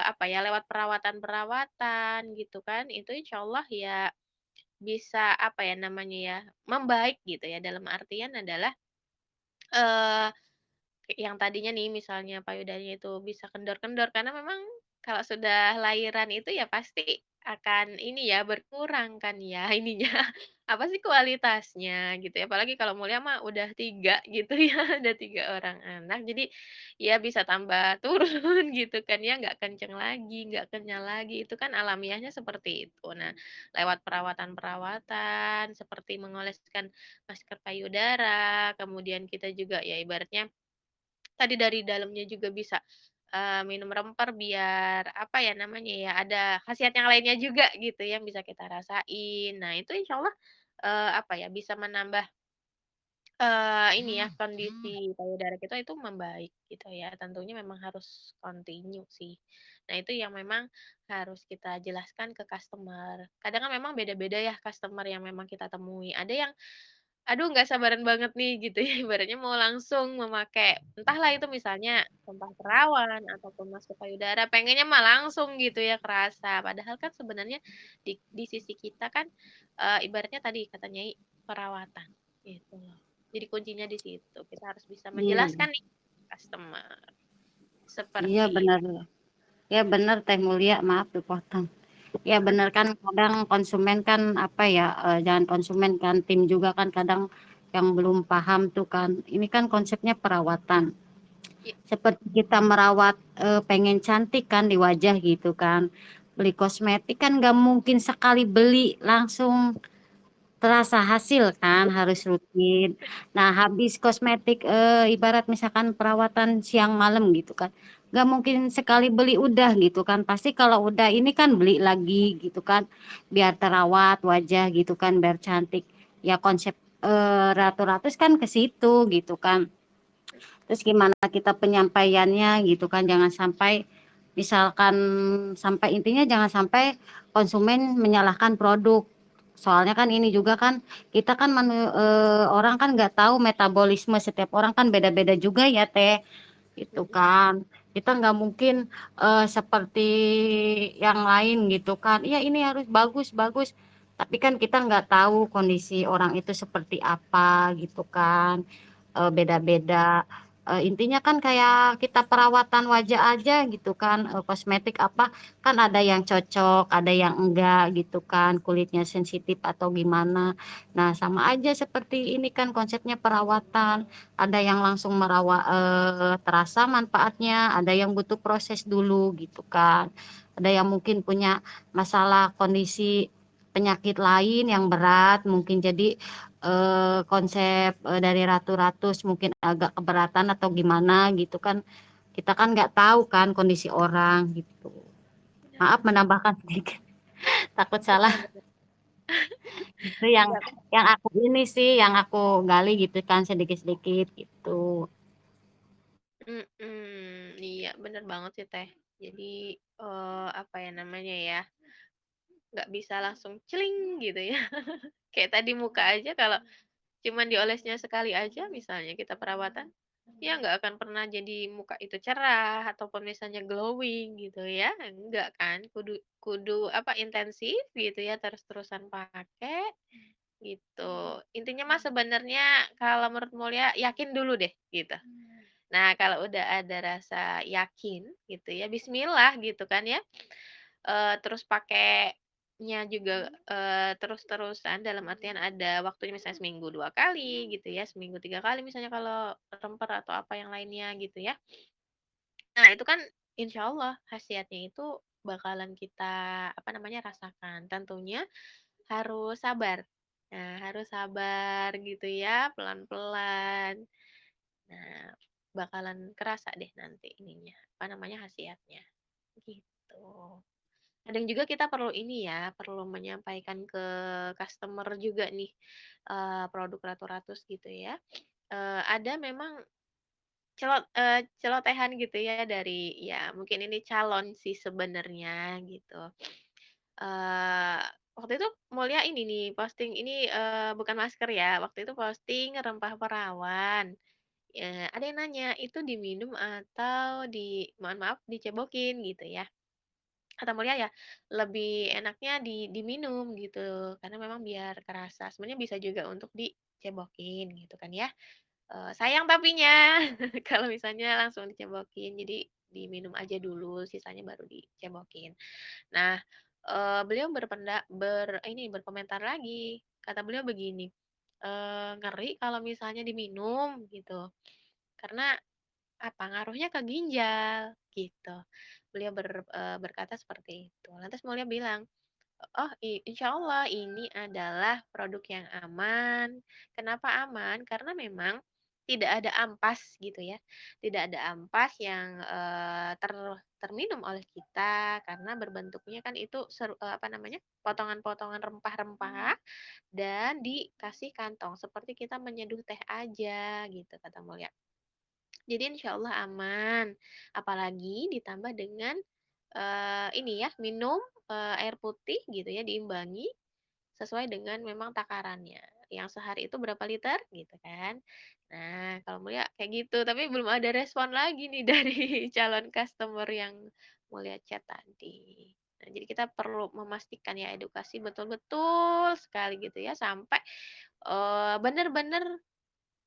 apa ya, lewat perawatan-perawatan gitu kan, itu insyaallah ya bisa apa ya namanya ya, membaik gitu ya. Dalam artian adalah, eee yang tadinya nih misalnya payudaranya itu bisa kendor-kendor karena memang kalau sudah lahiran itu ya pasti akan ini ya berkurang kan ya ininya apa sih kualitasnya gitu ya, apalagi kalau Mulia mah udah 3 gitu ya, ada 3 orang anak, jadi ya bisa tambah turun gitu kan ya, nggak kenceng lagi, nggak kenyal lagi, itu kan alamiahnya seperti itu. Nah, lewat perawatan-perawatan seperti mengoleskan masker payudara, kemudian kita juga ya ibaratnya tadi dari dalamnya juga bisa, minum remper biar apa ya namanya ya, ada khasiat yang lainnya juga gitu yang bisa kita rasain. Nah itu insyaallah, apa ya, bisa menambah, ini ya, kondisi payudara kita itu membaik gitu ya. Tentunya memang harus continue sih. Nah itu yang memang harus kita jelaskan ke customer. Kadang kan memang beda-beda ya customer yang memang kita temui. Ada yang aduh nggak sabaran banget nih gitu ya, ibaratnya mau langsung memakai entahlah itu misalnya sumpah perawan ataupun masuk payudara, pengennya mah langsung gitu ya kerasa. Padahal kan sebenarnya di sisi kita kan, ibaratnya tadi kata Nyai, perawatan gitu loh. Jadi kuncinya di situ, kita harus bisa Iya, menjelaskan nih ke customer, iya seperti itu. benar. Ya benar Teh Mulia, maaf dipotong. Ya Mhm, benar kan kadang konsumen kan apa ya, jangan konsumen kan, tim juga kan kadang yang belum paham tuh kan. Ini kan konsepnya perawatan. iya Seperti kita merawat, pengen cantik kan di wajah gitu kan. Beli kosmetik kan nggak mungkin sekali beli langsung terasa hasil kan, harus rutin. Nah, habis kosmetik, ibarat misalkan perawatan siang malam gitu kan, nggak mungkin sekali beli udah gitu kan, pasti kalau udah ini kan beli lagi gitu kan, biar terawat wajah gitu kan, biar cantik. Ya konsep, Ratu Ratus kan ke situ gitu kan. Terus gimana kita penyampaiannya gitu kan, jangan sampai misalkan sampai intinya jangan sampai konsumen menyalahkan produk. Soalnya kan ini juga kan kita kan orang kan nggak tahu metabolisme setiap orang kan beda-beda juga ya Teh, gitu mhm, kan. Kita nggak mungkin seperti yang lain gitu kan. Iya ini harus bagus bagus. Tapi kan kita nggak tahu kondisi orang itu seperti apa gitu kan. Beda-beda. Intinya kan kayak kita perawatan wajah aja gitu kan, kosmetik apa, kan ada yang cocok, ada yang enggak gitu kan, kulitnya sensitif atau gimana. Nah, sama aja seperti ini kan konsepnya perawatan, ada yang langsung terasa manfaatnya, ada yang butuh proses dulu gitu kan. Ada yang mungkin punya masalah kondisi penyakit lain yang berat, mungkin jadi konsep, dari Ratu Ratus mungkin agak keberatan atau gimana gitu kan, kita kan nggak tahu kan kondisi orang gitu. benar, Maaf menambahkan sedikit, takut salah. benar benar. Itu yang aku ini sih, yang aku gali gitu kan sedikit-sedikit gitu. Mhm, iya bener banget sih Teh. Jadi, apa ya namanya ya, nggak bisa langsung celing gitu ya. Kayak tadi muka aja kalau cuman diolesnya sekali aja misalnya kita perawatan, ya nggak akan pernah jadi muka itu cerah ataupun misalnya glowing gitu ya, enggak kan. Kudu kudu apa, intensif gitu ya, terus-terusan pakai gitu. Intinya mah sebenarnya kalau menurut Mulia yakin dulu deh gitu. Nah, kalau udah ada rasa yakin gitu ya, bismillah gitu kan ya, terus pakainya juga, terus-terusan dalam artian ada waktunya misalnya seminggu 2 kali gitu ya, seminggu 3 kali misalnya kalau remper atau apa yang lainnya gitu ya. Nah, itu kan insya Allah khasiatnya itu bakalan kita, apa namanya, rasakan. Tentunya harus sabar. Nah, harus sabar gitu ya, pelan-pelan. Nah, bakalan kerasa deh nanti ininya, apa namanya, khasiatnya, gitu. Kadang juga kita perlu ini ya, perlu menyampaikan ke customer juga nih, produk Ratu Ratus gitu ya. Ada memang celotehan gitu ya dari ya mungkin ini calon sih sebenarnya gitu. Eee, Waktu itu Mulia ini nih posting ini, bukan masker ya, waktu itu posting rempah perawan. Ada yang nanya, "Itu diminum atau mohon maaf, dicebokin?" Gitu ya. Kata Mulia ya, lebih enaknya diminum gitu, karena memang biar kerasa. Sebenarnya bisa juga untuk dicebokin gitu kan ya. Sayang tapinya kalau misalnya langsung dicebokin, jadi diminum aja dulu, sisanya baru dicebokin. Nah, beliau berkomentar lagi, kata beliau begini, "Ngeri kalau misalnya diminum," gitu. Karena apa, ngaruhnya ke ginjal, gitu. Beliau berkata seperti itu. Lantas beliau bilang, "Oh, insya Allah ini adalah produk yang aman." Kenapa aman? Karena memang tidak ada ampas gitu ya. Tidak ada ampas yang terminum oleh kita karena berbentuknya kan itu apa namanya? Potongan-potongan rempah-rempah dan dikasih kantong seperti kita menyeduh teh aja gitu kata mulia. Jadi insya Allah aman. Apalagi ditambah dengan ini ya, minum air putih gitu ya, diimbangi sesuai dengan memang takarannya. Yang sehari itu berapa liter gitu kan. Nah, kalau Mulia kayak gitu, tapi belum ada respon lagi nih dari calon customer yang Mulia chat tadi. Nah, jadi kita perlu memastikan ya edukasi betul-betul sekali gitu ya sampai benar-benar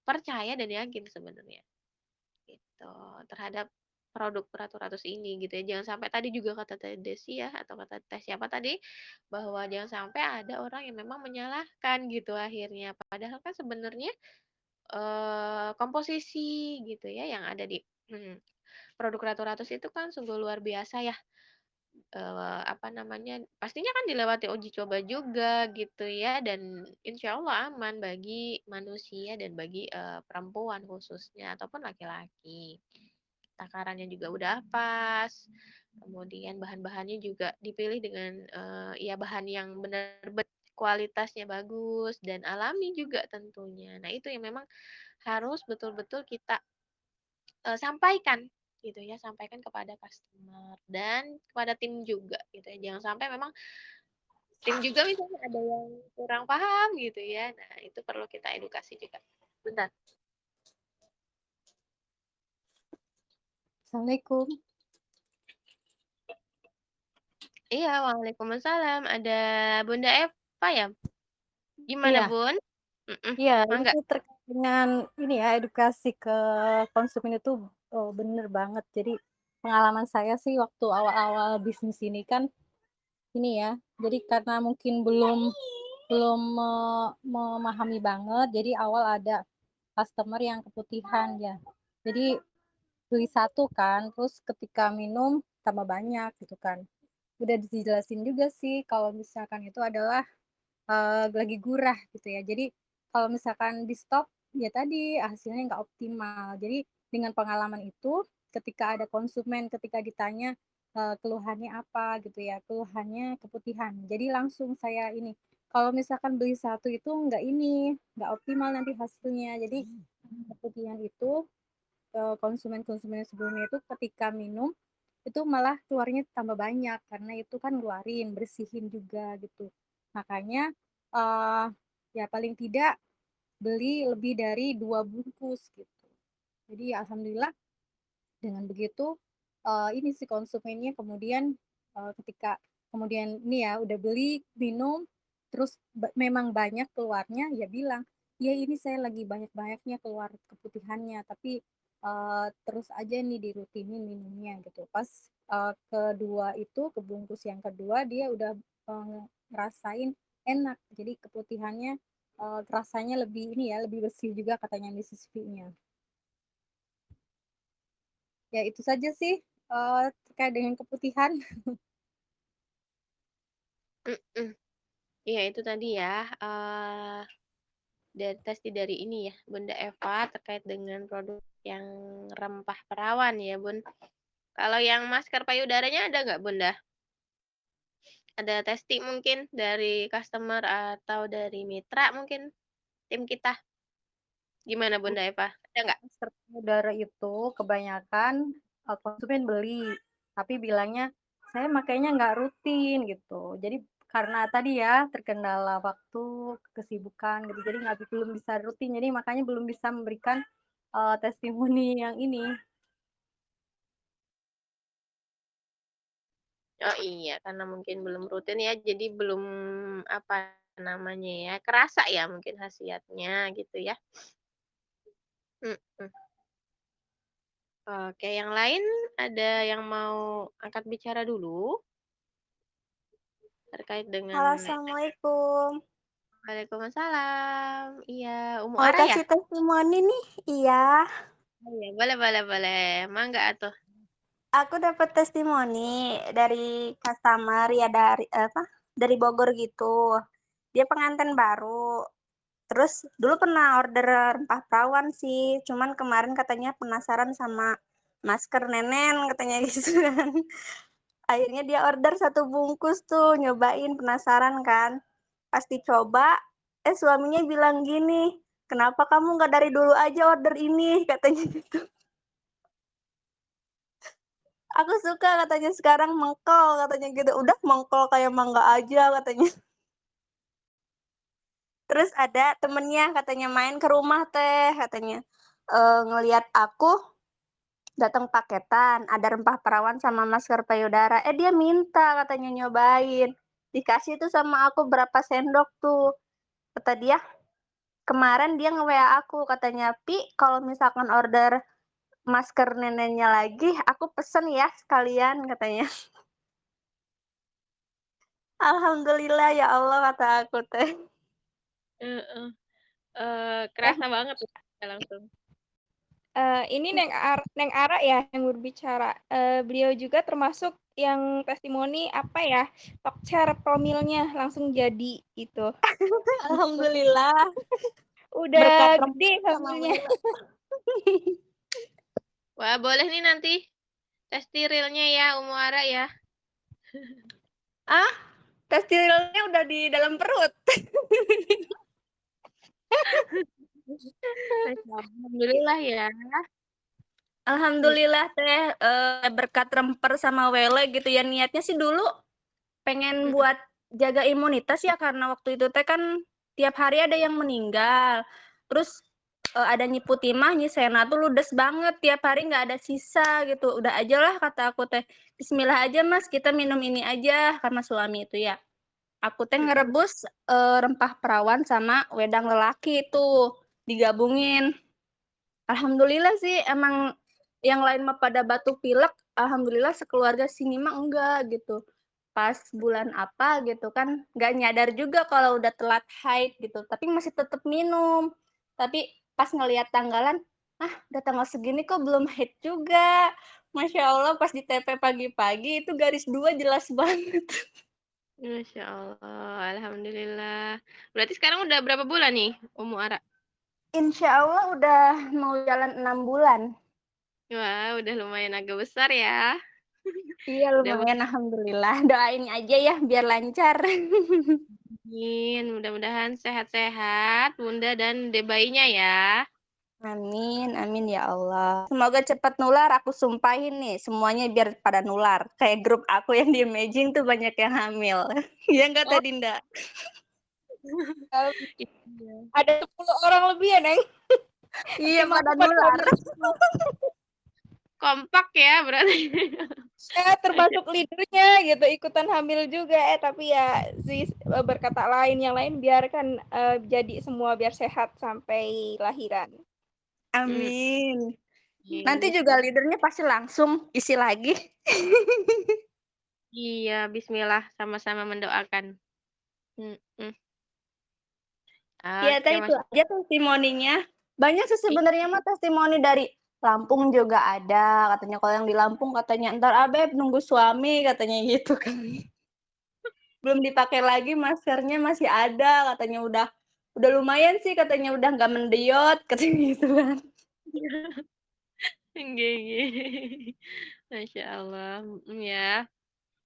percaya dan yakin sebenarnya gitu terhadap produk Ratu-Ratus ini gitu ya. Jangan sampai tadi juga kata Teh Desi ya atau kata Teh siapa tadi bahwa jangan sampai ada orang yang memang menyalahkan gitu akhirnya. Padahal kan sebenarnya komposisi gitu ya yang ada di produk Ratu-Ratus itu kan sungguh luar biasa ya. Apa namanya, pastinya kan dilewati uji coba juga gitu ya dan insya Allah aman bagi manusia dan bagi perempuan khususnya ataupun laki-laki. Takarannya juga udah pas, kemudian bahan-bahannya juga dipilih dengan ya bahan yang benar-benar kualitasnya bagus dan alami juga tentunya. Nah, itu yang memang harus betul-betul kita sampaikan gitu ya, sampaikan kepada customer dan kepada tim juga gitu ya. Jangan sampai memang tim juga misalnya ada yang kurang paham gitu ya. Nah, itu perlu kita edukasi juga. Bentar. Assalamualaikum. Iya, waalaikumsalam. Ada Bunda Eva ya? Gimana, Iya, Bun? iya, ini Mangga. tuh terkait dengan ini ya, edukasi ke konsumen itu bener banget. Jadi pengalaman saya sih waktu awal-awal bisnis ini kan ini ya. Jadi karena mungkin belum belum memahami banget, jadi awal ada customer yang keputihan ya. Jadi beli satu kan, terus ketika minum tambah banyak gitu kan. Udah dijelasin juga sih kalau misalkan itu adalah lagi gurah gitu ya. Jadi kalau misalkan di stop, ya tadi hasilnya nggak optimal. Jadi dengan pengalaman itu, ketika ada konsumen, ketika ditanya keluhannya apa gitu ya, keluhannya keputihan. Jadi langsung saya ini, kalau misalkan beli satu itu nggak optimal nanti hasilnya. Jadi keputihan itu konsumen-konsumen sebelumnya itu ketika minum itu malah keluarnya tambah banyak karena itu kan ngeluarin, bersihin juga gitu. Makanya uh, ya paling tidak beli lebih dari 2 bungkus gitu. Jadi alhamdulillah dengan begitu ini si konsumennya kemudian ketika kemudian ini ya udah beli minum terus memang banyak keluarnya ya bilang ya ini saya lagi banyak-banyaknya keluar keputihannya tapi terus aja nih dirutinin minumnya gitu pas kedua itu ke bungkus yang kedua dia udah ngerasain enak jadi keputihannya rasanya lebih ini ya lebih bersih juga katanya Mrs. V-nya. Ya itu saja sih terkait dengan keputihan. Mm-mm. Iya, itu tadi ya. Dari testi dari ini ya, Bunda Eva terkait dengan produk yang rempah perawan ya, Bun. Kalau yang masker payudaranya ada nggak, Bunda? Ada testi mungkin dari customer atau dari mitra mungkin tim kita. Gimana Bunda Eva? Ada nggak? Masker udara itu kebanyakan konsumen beli, tapi bilangnya saya makainya nggak rutin gitu. Jadi karena tadi ya terkendala waktu, kesibukan gitu, jadi belum bisa rutin. Jadi makanya belum bisa memberikan testimoni yang ini. Oh iya, karena mungkin belum rutin ya, jadi belum apa namanya ya, kerasa ya mungkin khasiatnya gitu ya. Mm-mm. Oke, yang lain ada yang mau angkat bicara dulu terkait dengan Halo, Assalamualaikum. Waalaikumsalam. Iya, Umu Mau Ara ya? kasih testimoni nih, iya. Oh iya, boleh boleh boleh. Mangga atuh. Aku dapat testimoni dari customer ya dari Bogor gitu. Dia pengantin baru. Terus dulu pernah order rempah perawan sih, cuman kemarin katanya penasaran sama masker nenen katanya gitu kan. Akhirnya dia order 1 bungkus tuh, nyobain penasaran kan. Pas dicoba, suaminya bilang gini, "Kenapa kamu nggak dari dulu aja order ini?" Katanya gitu. "Aku suka," katanya, "sekarang mengkol," katanya gitu. "Udah mengkol kayak mangga aja," katanya. Terus ada temennya katanya main ke rumah teh, katanya, ngelihat aku datang paketan, ada rempah perawan sama masker payudara, dia minta katanya nyobain. Dikasih tuh sama aku berapa sendok tuh. Kata dia, kemarin dia nge-WA aku katanya, "Pi, kalau misalkan order masker neneknya lagi, aku pesen ya sekalian," katanya. Alhamdulillah ya Allah kata aku teh. Heeh. Kerasa banget ya langsung. Ini Neng Ara ya yang berbicara. Beliau juga termasuk yang testimoni apa ya, talk share promilnya langsung jadi gitu. Alhamdulillah berkat Udah gede rempah sama hamilnya. Wela. Wah, boleh nih nanti testi realnya ya, Umu Ara ya. Ah, testilnya udah di dalam perut. Alhamdulillah ya. Alhamdulillah teh berkat remper sama Wele gitu ya, niatnya sih dulu pengen Mm-mm. buat jaga imunitas ya, karena waktu itu teh kan tiap hari ada yang meninggal. Terus ada Nyi Putimah, Nyi Sena tuh ludes banget tiap hari nggak ada sisa gitu. Udah aja lah kata aku teh. Bismillah aja Mas, kita minum ini aja karena suami itu ya. Aku teh ngerebus rempah perawan sama wedang lelaki itu digabungin. Alhamdulillah sih emang yang lain mah pada batuk pilek, alhamdulillah sekeluarga sini mah enggak gitu. Pas bulan apa gitu kan, nggak nyadar juga kalau udah telat haid gitu, tapi masih tetap minum. Tapi pas ngelihat tanggalan, ah udah tanggal segini kok belum haid juga. Masya Allah pas di TP pagi-pagi itu garis 2 jelas banget. Masya Allah, Alhamdulillah. Berarti sekarang udah berapa bulan nih, Umu Ara? Insya Allah udah mau jalan 6 bulan. Wah, udah lumayan agak besar ya. Iya Udah lumayan alhamdulillah. Doain aja ya biar lancar. mungkin, mudah-mudahan sehat-sehat Bunda dan bayinya ya. Amin, amin ya Allah. Semoga cepat nular, aku sumpahin nih semuanya biar pada nular. Kayak grup aku yang di Imaging tuh banyak yang hamil. Iya enggak Oh, Teh Dinda? iya. Ada 10 orang lebih ya, Neng. Iya Tim pada aku pada nular. hamil semua. Kompak ya berarti. Masya Termasuk leadernya gitu ikutan hamil juga tapi ya berkata lain yang lain biarkan jadi semua biar sehat sampai lahiran. Mm, Amin. Nanti iya. juga leadernya pasti langsung isi lagi. Iya, bismillah sama-sama mendoakan. Mm-mm. Iya Oke, Teh itu Masya aja testimoninya. Banyak sih Allah. sebenarnya mah testimoni dari Lampung juga ada. Katanya kalau yang di Lampung katanya ntar Abeb nunggu suami katanya gitu kan. Belum dipakai lagi maskernya masih ada katanya udah lumayan sih katanya udah nggak mendiot katanya gitu kan. Nggih, nggih. Masya Allah. Ya.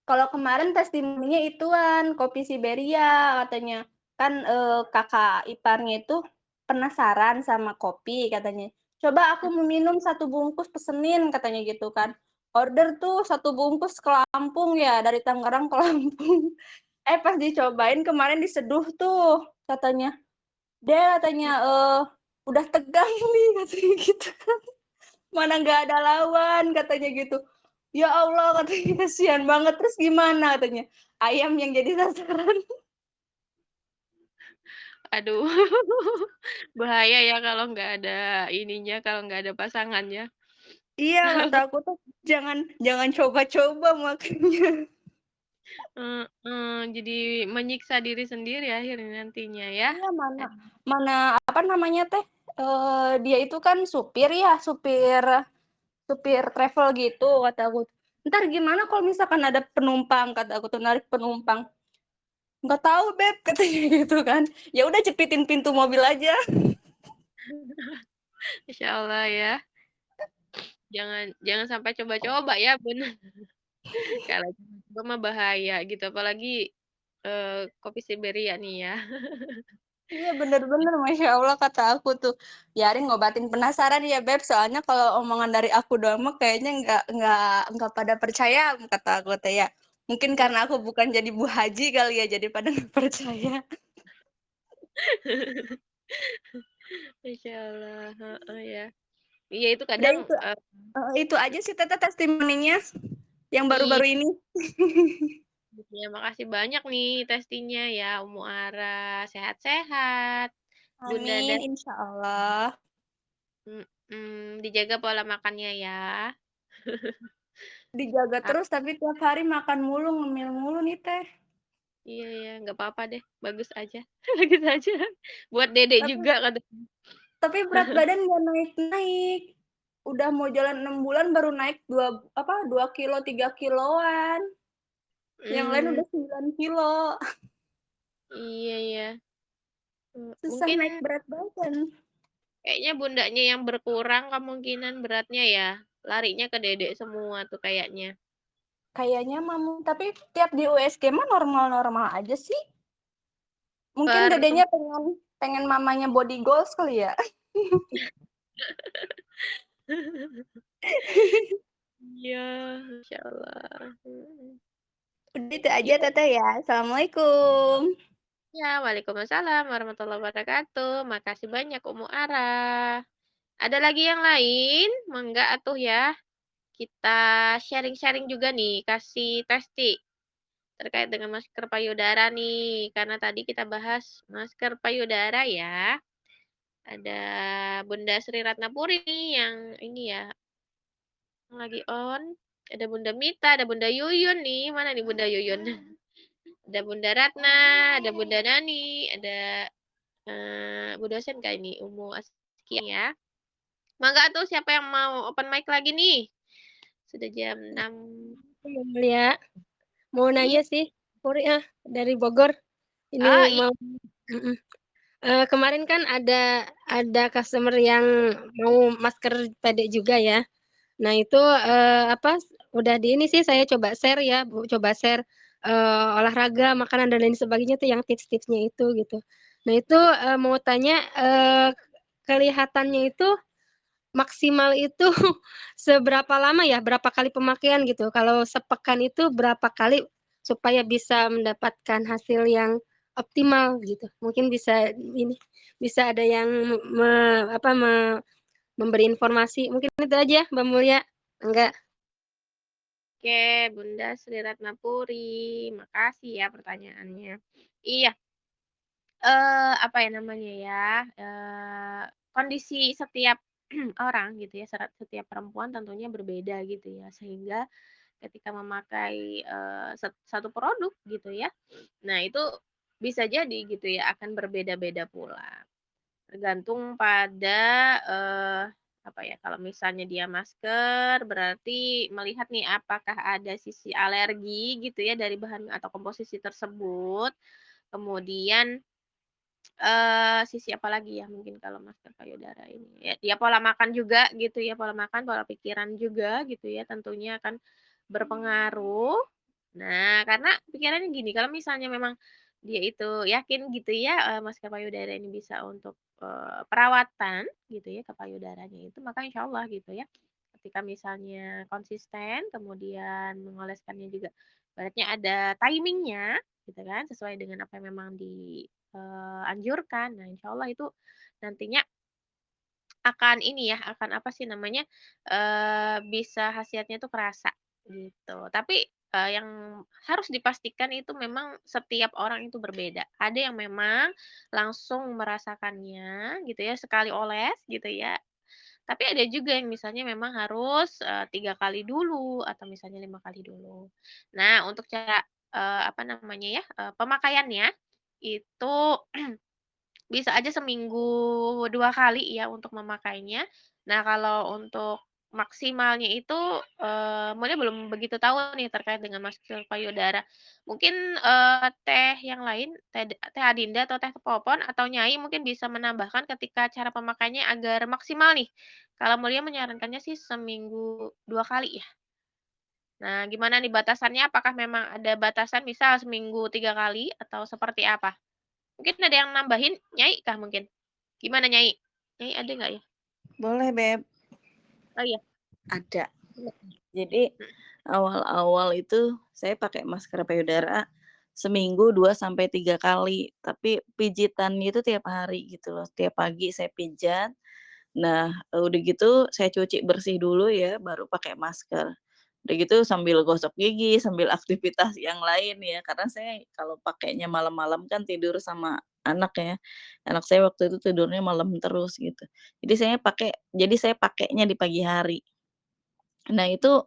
Kalau kemarin testimoninya ituan kopi Siberia katanya kan kakak iparnya itu penasaran sama kopi katanya. Coba aku mau minum 1 bungkus pesenin katanya gitu kan. Order tuh 1 bungkus ke Lampung ya dari Tangerang ke Lampung. Pas dicobain kemarin diseduh tuh katanya. Dia katanya udah tegang nih katanya gitu. Mana nggak ada lawan katanya gitu. Ya Allah katanya kasihan banget terus gimana katanya. Ayam yang jadi sasaran. Aduh. Bahaya ya kalau nggak ada ininya, kalau nggak ada pasangannya. Iya kata aku tuh jangan coba-coba makanya. Jadi menyiksa diri sendiri akhirnya nantinya ya. Iya, mana apa namanya teh, dia itu kan supir ya, supir travel gitu kata aku. "Ntar gimana kalau misalkan ada penumpang?" Kata aku tuh, "narik penumpang." "Nggak tahu Beb," katanya gitu kan. Ya udah jepitin pintu mobil aja. Insya Allah ya. Jangan sampai coba-coba ya, Bun. Kalau coba-coba mah bahaya gitu, apalagi kopi Siberia nih ya. Iya bener-bener, Masya Allah kata aku tuh. Biarin ngobatin penasaran ya Beb, soalnya kalau omongan dari aku doang mah kayaknya nggak pada percaya kata aku teh ya. Mungkin karena aku bukan jadi Bu Haji kali ya, jadi pada nggak percaya. Masya Allah, heeh, ya. Iya itu Udah kadang itu aja sih Tete testimoninya yang iya, baru-baru ini. ya, makasih banyak nih testinya ya, Umu Ara. Sehat-sehat. Bunda Amin, dan insya Allah. dijaga pola makannya ya. Dijaga Ah, terus tapi tiap hari makan mulu, ngemil mulu nih Teh. iya ya, nggak apa-apa deh, bagus aja, bagus aja. Buat dedek Tapi juga katanya. tapi berat badan nggak naik-naik. Udah mau jalan 6 bulan baru naik 2 kilo, 3 kiloan. Yang lain Hmm, udah 9 kilo. iya ya. Susah Mungkin naik berat badan. kayaknya bundanya yang berkurang kemungkinan beratnya ya. Larinya ke dedek semua tuh kayaknya. Kayaknya mamu, tapi tiap di USG mah normal-normal aja sih. Mungkin Per dedenya pengen mamanya body goals kali ya. Iya, Masya Allah. Udah itu aja Yuk, Tete ya. Assalamualaikum. ya, Waalaikumsalam warahmatullahi wabarakatuh. Makasih banyak Umu Ara. Ada lagi yang lain? Mangga atuh ya. Kita sharing-sharing juga nih, kasih testi terkait dengan masker payudara nih. Karena tadi kita bahas masker payudara ya. Ada Bunda Sri Ratnapuri nih yang ini ya, yang lagi on. Ada Bunda Mita, ada Bunda Yuyun nih. Mana nih Bunda Yuyun? Ada Bunda Ratna, ada Bunda Nani, ada Bu dosen kayak ini, Umu Askia ya. Mangga tuh siapa yang mau open mic lagi nih? Sudah jam 6. Yang mulia, mau Iya. nanya sih, Puri dari Bogor. Ah, Ini iya. mau mm-mm. Kemarin kan ada customer yang mau masker PD juga ya. Nah itu apa? Udah di ini sih saya coba share ya, Bu, coba share olahraga, makanan dan lain sebagainya tuh yang tips-tipsnya itu gitu. Nah itu mau tanya kelihatannya itu maksimal itu seberapa lama ya? Berapa kali pemakaian gitu? Kalau sepekan itu berapa kali supaya bisa mendapatkan hasil yang optimal gitu? Mungkin bisa ada yang memberi informasi. Mungkin itu aja, Mbak Mulia. Enggak. Oke, Bunda Sri Ratnapuri. Makasih ya pertanyaannya. Iya, apa ya namanya ya? Kondisi setiap orang gitu ya, setiap perempuan tentunya berbeda gitu ya. Sehingga ketika memakai satu produk gitu ya. Nah, itu bisa jadi gitu ya akan berbeda-beda pula. Tergantung pada apa ya, kalau misalnya dia masker berarti melihat nih apakah ada sisi alergi gitu ya dari bahan atau komposisi tersebut. Kemudian sisi apa lagi ya mungkin kalau masker payudara ini, ya pola makan juga gitu ya, pola makan, pola pikiran juga gitu ya tentunya akan berpengaruh. Nah, karena pikirannya gini, kalau misalnya memang dia itu yakin gitu ya, masker payudara ini bisa untuk, perawatan gitu ya ke payudaranya itu, maka insya Allah gitu ya, ketika misalnya konsisten, kemudian mengoleskannya juga ibaratnya ada timingnya gitu kan, sesuai dengan apa yang memang anjurkan. Nah, insya Allah itu nantinya akan ini ya, akan apa sih namanya, bisa khasiatnya tuh kerasa, gitu. Tapi, yang harus dipastikan itu memang setiap orang itu berbeda. Ada yang memang langsung merasakannya gitu ya, sekali oles gitu ya. Tapi ada juga yang misalnya memang harus, 3 kali dulu atau misalnya 5 kali dulu. Nah, untuk cara apa namanya ya, pemakaiannya itu bisa aja seminggu 2 kali ya untuk memakainya. Nah, kalau untuk maksimalnya itu, Monya belum begitu tahu nih terkait dengan masker payudara. Mungkin, teh yang lain, teh Adinda atau teh Popon atau Nyai mungkin bisa menambahkan ketika cara pemakaiannya agar maksimal nih. Kalau Mulia menyarankannya sih seminggu 2 kali ya. Nah, gimana nih batasannya? Apakah memang ada batasan misal seminggu 3 kali atau seperti apa? Mungkin ada yang nambahin, Nyai kah mungkin? Gimana Nyai? Nyai ada nggak ya? Boleh, Beb. Oh iya. Ada. Mhm. Jadi awal-awal itu saya pakai masker payudara seminggu 2 sampai 3 kali, tapi pijitannya itu tiap hari gitu loh. Tiap pagi saya pijat. Nah, udah gitu saya cuci bersih dulu ya, baru pakai masker. Udah gitu sambil gosok gigi, sambil aktivitas yang lain ya, karena saya kalau pakainya malam-malam kan tidur sama anak ya. Anak saya waktu itu tidurnya malam terus gitu. Jadi saya pakainya di pagi hari. Nah itu,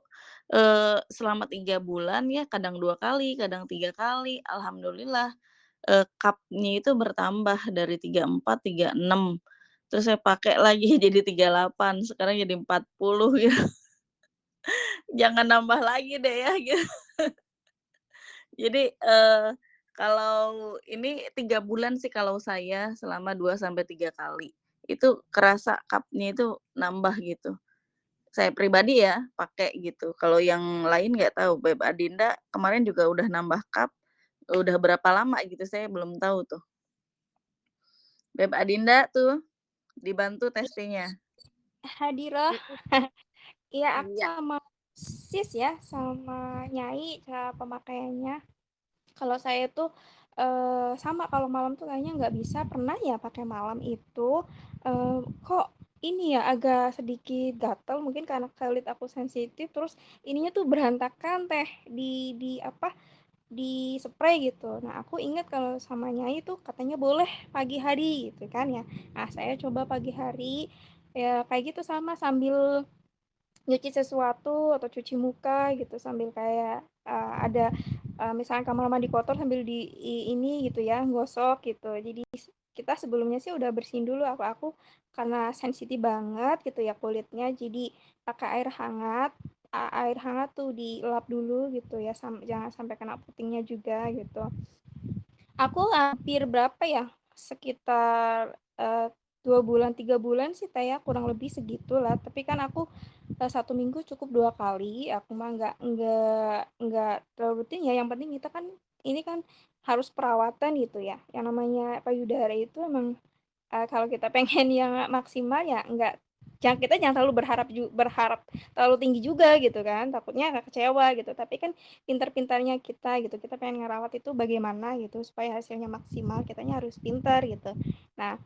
selama 3 bulan ya kadang 2 kali, kadang 3 kali, alhamdulillah, cup-nya itu bertambah dari 34, 36, terus saya pakai lagi jadi 38, sekarang jadi 40 gitu. Jangan nambah lagi deh ya gitu. Jadi, kalau ini 3 bulan sih kalau saya selama 2 sampai 3 kali. Itu kerasa cup-nya itu nambah gitu. Saya pribadi ya, pakai gitu. Kalau yang lain nggak tahu, Beb Adinda kemarin juga udah nambah cup, udah berapa lama gitu, saya belum tahu tuh. Beb Adinda tuh, dibantu testingnya. Hadirah. Mhm. Iya, aku Iya. sama Sis ya, sama Nyai cara pemakaiannya. Kalau saya tuh sama kalau malam tuh kayaknya nggak bisa. Pernah ya pakai malam itu kok ini ya agak sedikit gatel mungkin karena kulit aku sensitif terus ininya tuh berantakan teh di apa di spray gitu. Nah aku ingat kalau sama Nyai tuh katanya boleh pagi hari gitu kan ya. Nah saya coba pagi hari ya kayak gitu sama sambil nyuci sesuatu atau cuci muka gitu sambil kayak ada misalnya kamar mandi kotor sambil ini gitu ya gosok gitu. Jadi kita sebelumnya sih udah bersihin dulu aku karena sensitif banget gitu ya kulitnya jadi pakai air hangat air hangat tuh dilap dulu gitu ya jangan sampai kena putingnya juga gitu. Aku hampir berapa ya, sekitar, 2 bulan, 3 bulan sih Teh ya, kurang lebih segitulah. Tapi kan aku, 1 minggu cukup 2 kali, aku mah nggak terlalu rutin ya, yang penting kita kan ini kan harus perawatan gitu ya. Yang namanya payudara itu emang kalau kita pengen yang maksimal ya kita jangan terlalu berharap terlalu tinggi juga gitu kan, takutnya nggak kecewa gitu. Tapi kan pintar-pintarnya kita gitu, kita pengen ngerawat itu bagaimana gitu supaya hasilnya maksimal, kitanya harus pintar gitu. Nah,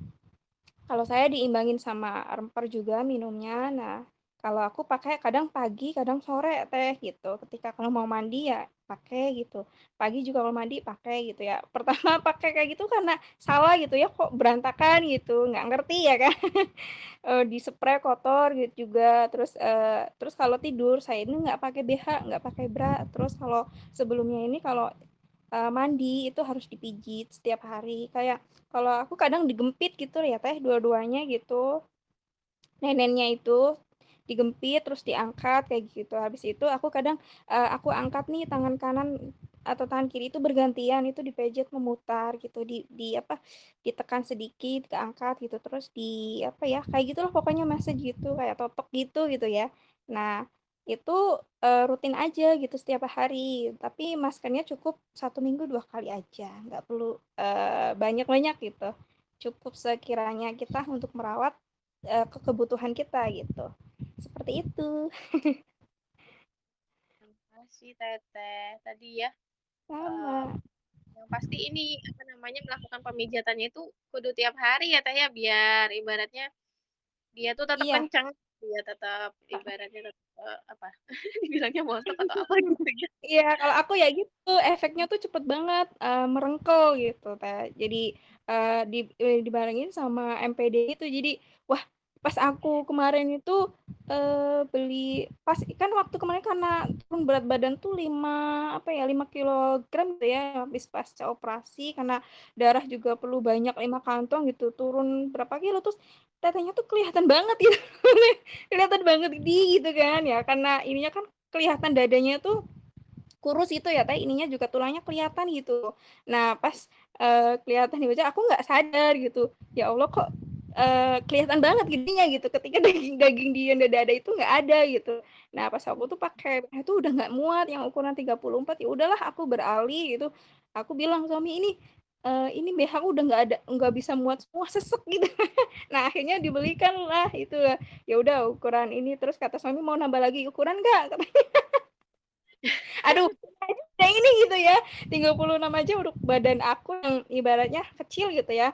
kalau saya diimbangin sama remper juga minumnya. Nah, kalau aku pakai kadang pagi, kadang sore teh gitu. Ketika kalau mau mandi ya pakai gitu. Pagi juga kalau mandi pakai gitu ya. Pertama pakai kayak gitu karena salah gitu ya, kok berantakan gitu, nggak ngerti ya kan. Di-spray kotor gitu juga. Terus kalau tidur saya ini nggak pakai BH, nggak pakai bra. Terus kalau sebelumnya ini kalau mandi itu harus dipijit setiap hari. Kayak kalau aku kadang digempit gitu ya Teh, dua-duanya gitu. Nenennya itu digempit terus diangkat kayak gitu. Habis itu aku kadang aku angkat nih tangan kanan atau tangan kiri itu bergantian itu dipejet memutar gitu di apa ditekan sedikit keangkat gitu terus di apa ya kayak gitulah pokoknya massage gitu kayak totok gitu ya. Nah, itu rutin aja gitu setiap hari tapi maskernya cukup 1 minggu 2 kali aja nggak perlu banyak-banyak gitu cukup sekiranya kita untuk merawat kebutuhan kita gitu. Seperti itu. Terima kasih Teteh. Tadi ya, eee, Sama. yang pasti ini, apa namanya, melakukan pemijatannya itu kudu tiap hari ya Teh ya, biar ibaratnya dia tuh tetap Iya. kenceng, dia tetap ibaratnya apa, dibilangnya montok atau apa gitu ya. Iya, kalau aku ya gitu, efeknya tuh cepet banget, merengkel gitu, Teh. Jadi, dibarengin sama MPD itu, jadi, wah Pas aku kemarin itu beli pas kan waktu kemarin karena turun berat badan tuh 5 kilogram gitu ya habis pasca operasi karena darah juga perlu banyak 5 kantong gitu turun berapa kilo terus tetenya tuh kelihatan banget gitu kelihatan banget di gitu kan ya karena ininya kan kelihatan dadanya tuh kurus itu ya teh ininya juga tulangnya kelihatan gitu nah pas kelihatan di wajah aku nggak sadar gitu ya Allah kok kelihatan banget giginya gitu ketika daging-daging di dada itu nggak ada gitu nah pas aku tuh pakai itu udah nggak muat yang ukuran 34 ya udahlah aku beralih gitu aku bilang suami ini BH aku udah nggak bisa muat semua sesek gitu nah akhirnya dibelikan lah itu ya udah ukuran ini terus kata suami mau nambah lagi ukuran nggak aduh yang ini gitu ya 36 aja untuk badan aku yang ibaratnya kecil gitu ya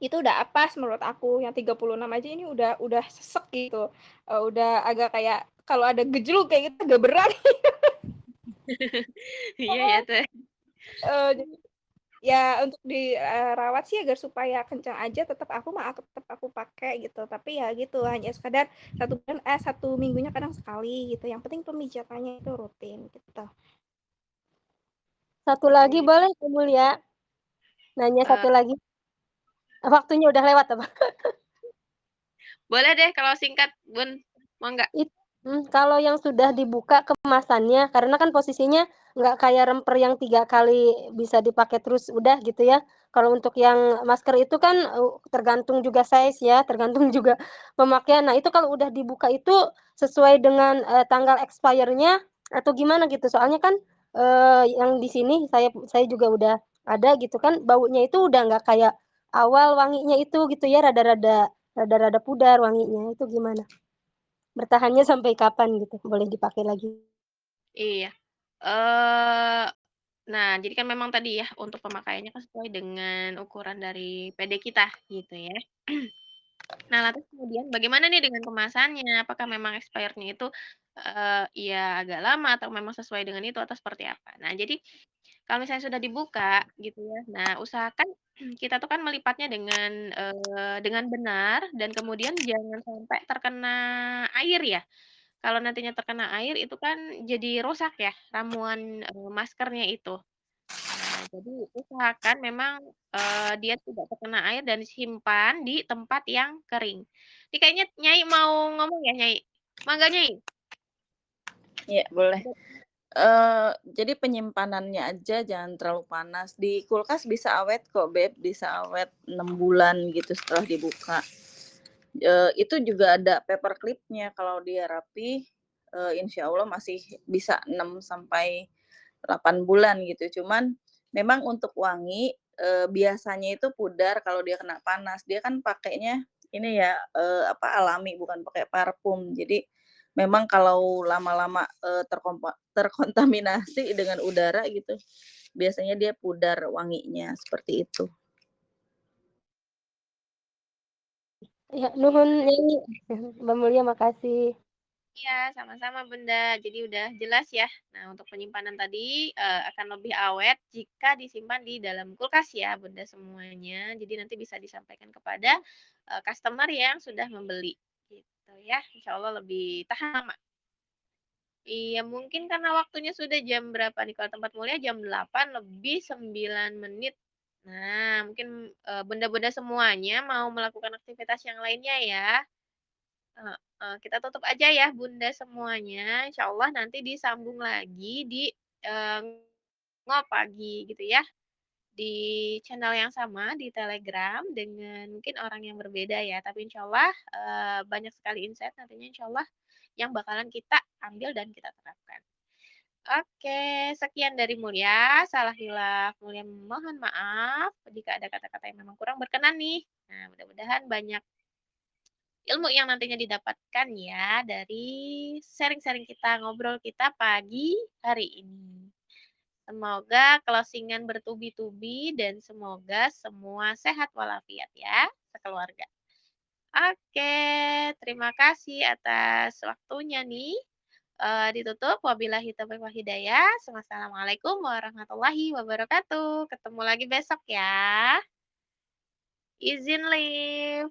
itu udah pas menurut aku yang 36 aja ini udah sesek gitu udah agak kayak kalau ada gejluk kayak gitu agak berat Iya ya Teh. jadi ya untuk dirawat sih agar supaya kencang aja tetap aku pakai gitu tapi ya gitu hanya sekadar 1 minggunya kadang sekali gitu yang penting pemijatannya itu rutin gitu. Satu lagi boleh Bu Mulia? Nanya satu lagi. Waktunya udah lewat apa? Boleh deh kalau singkat, Bun. Mau nggak? Kalau yang sudah dibuka kemasannya, karena kan posisinya nggak kayak remper yang 3 kali bisa dipakai terus udah gitu ya. Kalau untuk yang masker itu kan, tergantung juga size ya, tergantung juga pemakaian. Nah, itu kalau udah dibuka itu sesuai dengan, tanggal expire-nya atau gimana gitu? Soalnya kan, yang di sini saya juga udah ada gitu kan, baunya itu udah nggak kayak awal wanginya itu gitu ya, rada-rada pudar wanginya, itu gimana? Bertahannya sampai kapan gitu? Boleh dipakai lagi? Iya. Eh, nah, jadi kan memang tadi ya untuk pemakaiannya kan sesuai dengan ukuran dari PD kita gitu ya. Nah, lantas kemudian bagaimana nih dengan kemasannya? Apakah memang expirednya itu ya agak lama atau memang sesuai dengan itu atau seperti apa? Nah, jadi kalau misalnya sudah dibuka gitu ya. Nah, usahakan kita tuh kan melipatnya dengan benar dan kemudian jangan sampai terkena air ya. Kalau nantinya terkena air itu kan jadi rusak ya ramuan, maskernya itu. Nah, jadi usahakan memang, dia tidak terkena air dan disimpan di tempat yang kering. Ini kayaknya Nyai mau ngomong ya, Nyai? Mangga, Nyai. Iya, boleh. Jadi penyimpanannya aja jangan terlalu panas. Di kulkas bisa awet kok, Beb, bisa awet 6 bulan gitu setelah dibuka. Itu juga ada paper clip-nya kalau dia rapi, insya Allah masih bisa 6 sampai 8 bulan gitu. Cuman memang untuk wangi, biasanya itu pudar kalau dia kena panas. Dia kan pakainya ini ya, alami bukan pakai parfum. Jadi memang kalau lama-lama, terkontaminasi dengan udara gitu, biasanya dia pudar wanginya, seperti itu. Ya, nuhun Nyai. Mbak Mulia makasih. Iya, sama-sama Bunda. Jadi udah jelas ya. Nah, untuk penyimpanan tadi akan lebih awet jika disimpan di dalam kulkas ya, Bunda semuanya. Jadi nanti bisa disampaikan kepada customer yang sudah membeli gitu ya. Insya Allah lebih tahan lama. Iya, mungkin karena waktunya sudah jam berapa nih? Kalau tempat mulia jam 8 lebih 9 menit. Nah, mungkin bunda-bunda semuanya mau melakukan aktivitas yang lainnya ya. Kita tutup aja ya bunda semuanya. Insya Allah nanti disambung lagi di eh, ngop pagi gitu ya. Di channel yang sama di Telegram dengan mungkin orang yang berbeda ya. Tapi insya Allah banyak sekali insight nantinya insya Allah yang bakalan kita ambil dan kita terapkan. Oke, sekian dari Mulia. Salah hilaf Mulia mohon maaf jika ada kata-kata yang memang kurang berkenan nih. Nah, mudah-mudahan banyak ilmu yang nantinya didapatkan ya dari sharing-sharing kita, ngobrol kita pagi hari ini. Semoga closingan bertubi-tubi dan semoga semua sehat walafiat ya, sekeluarga. Oke, terima kasih atas waktunya nih. Ditutup wabillahi taufiq wal hidayah. Wassalamualaikum warahmatullahi wabarakatuh. Ketemu lagi besok ya. Izin live.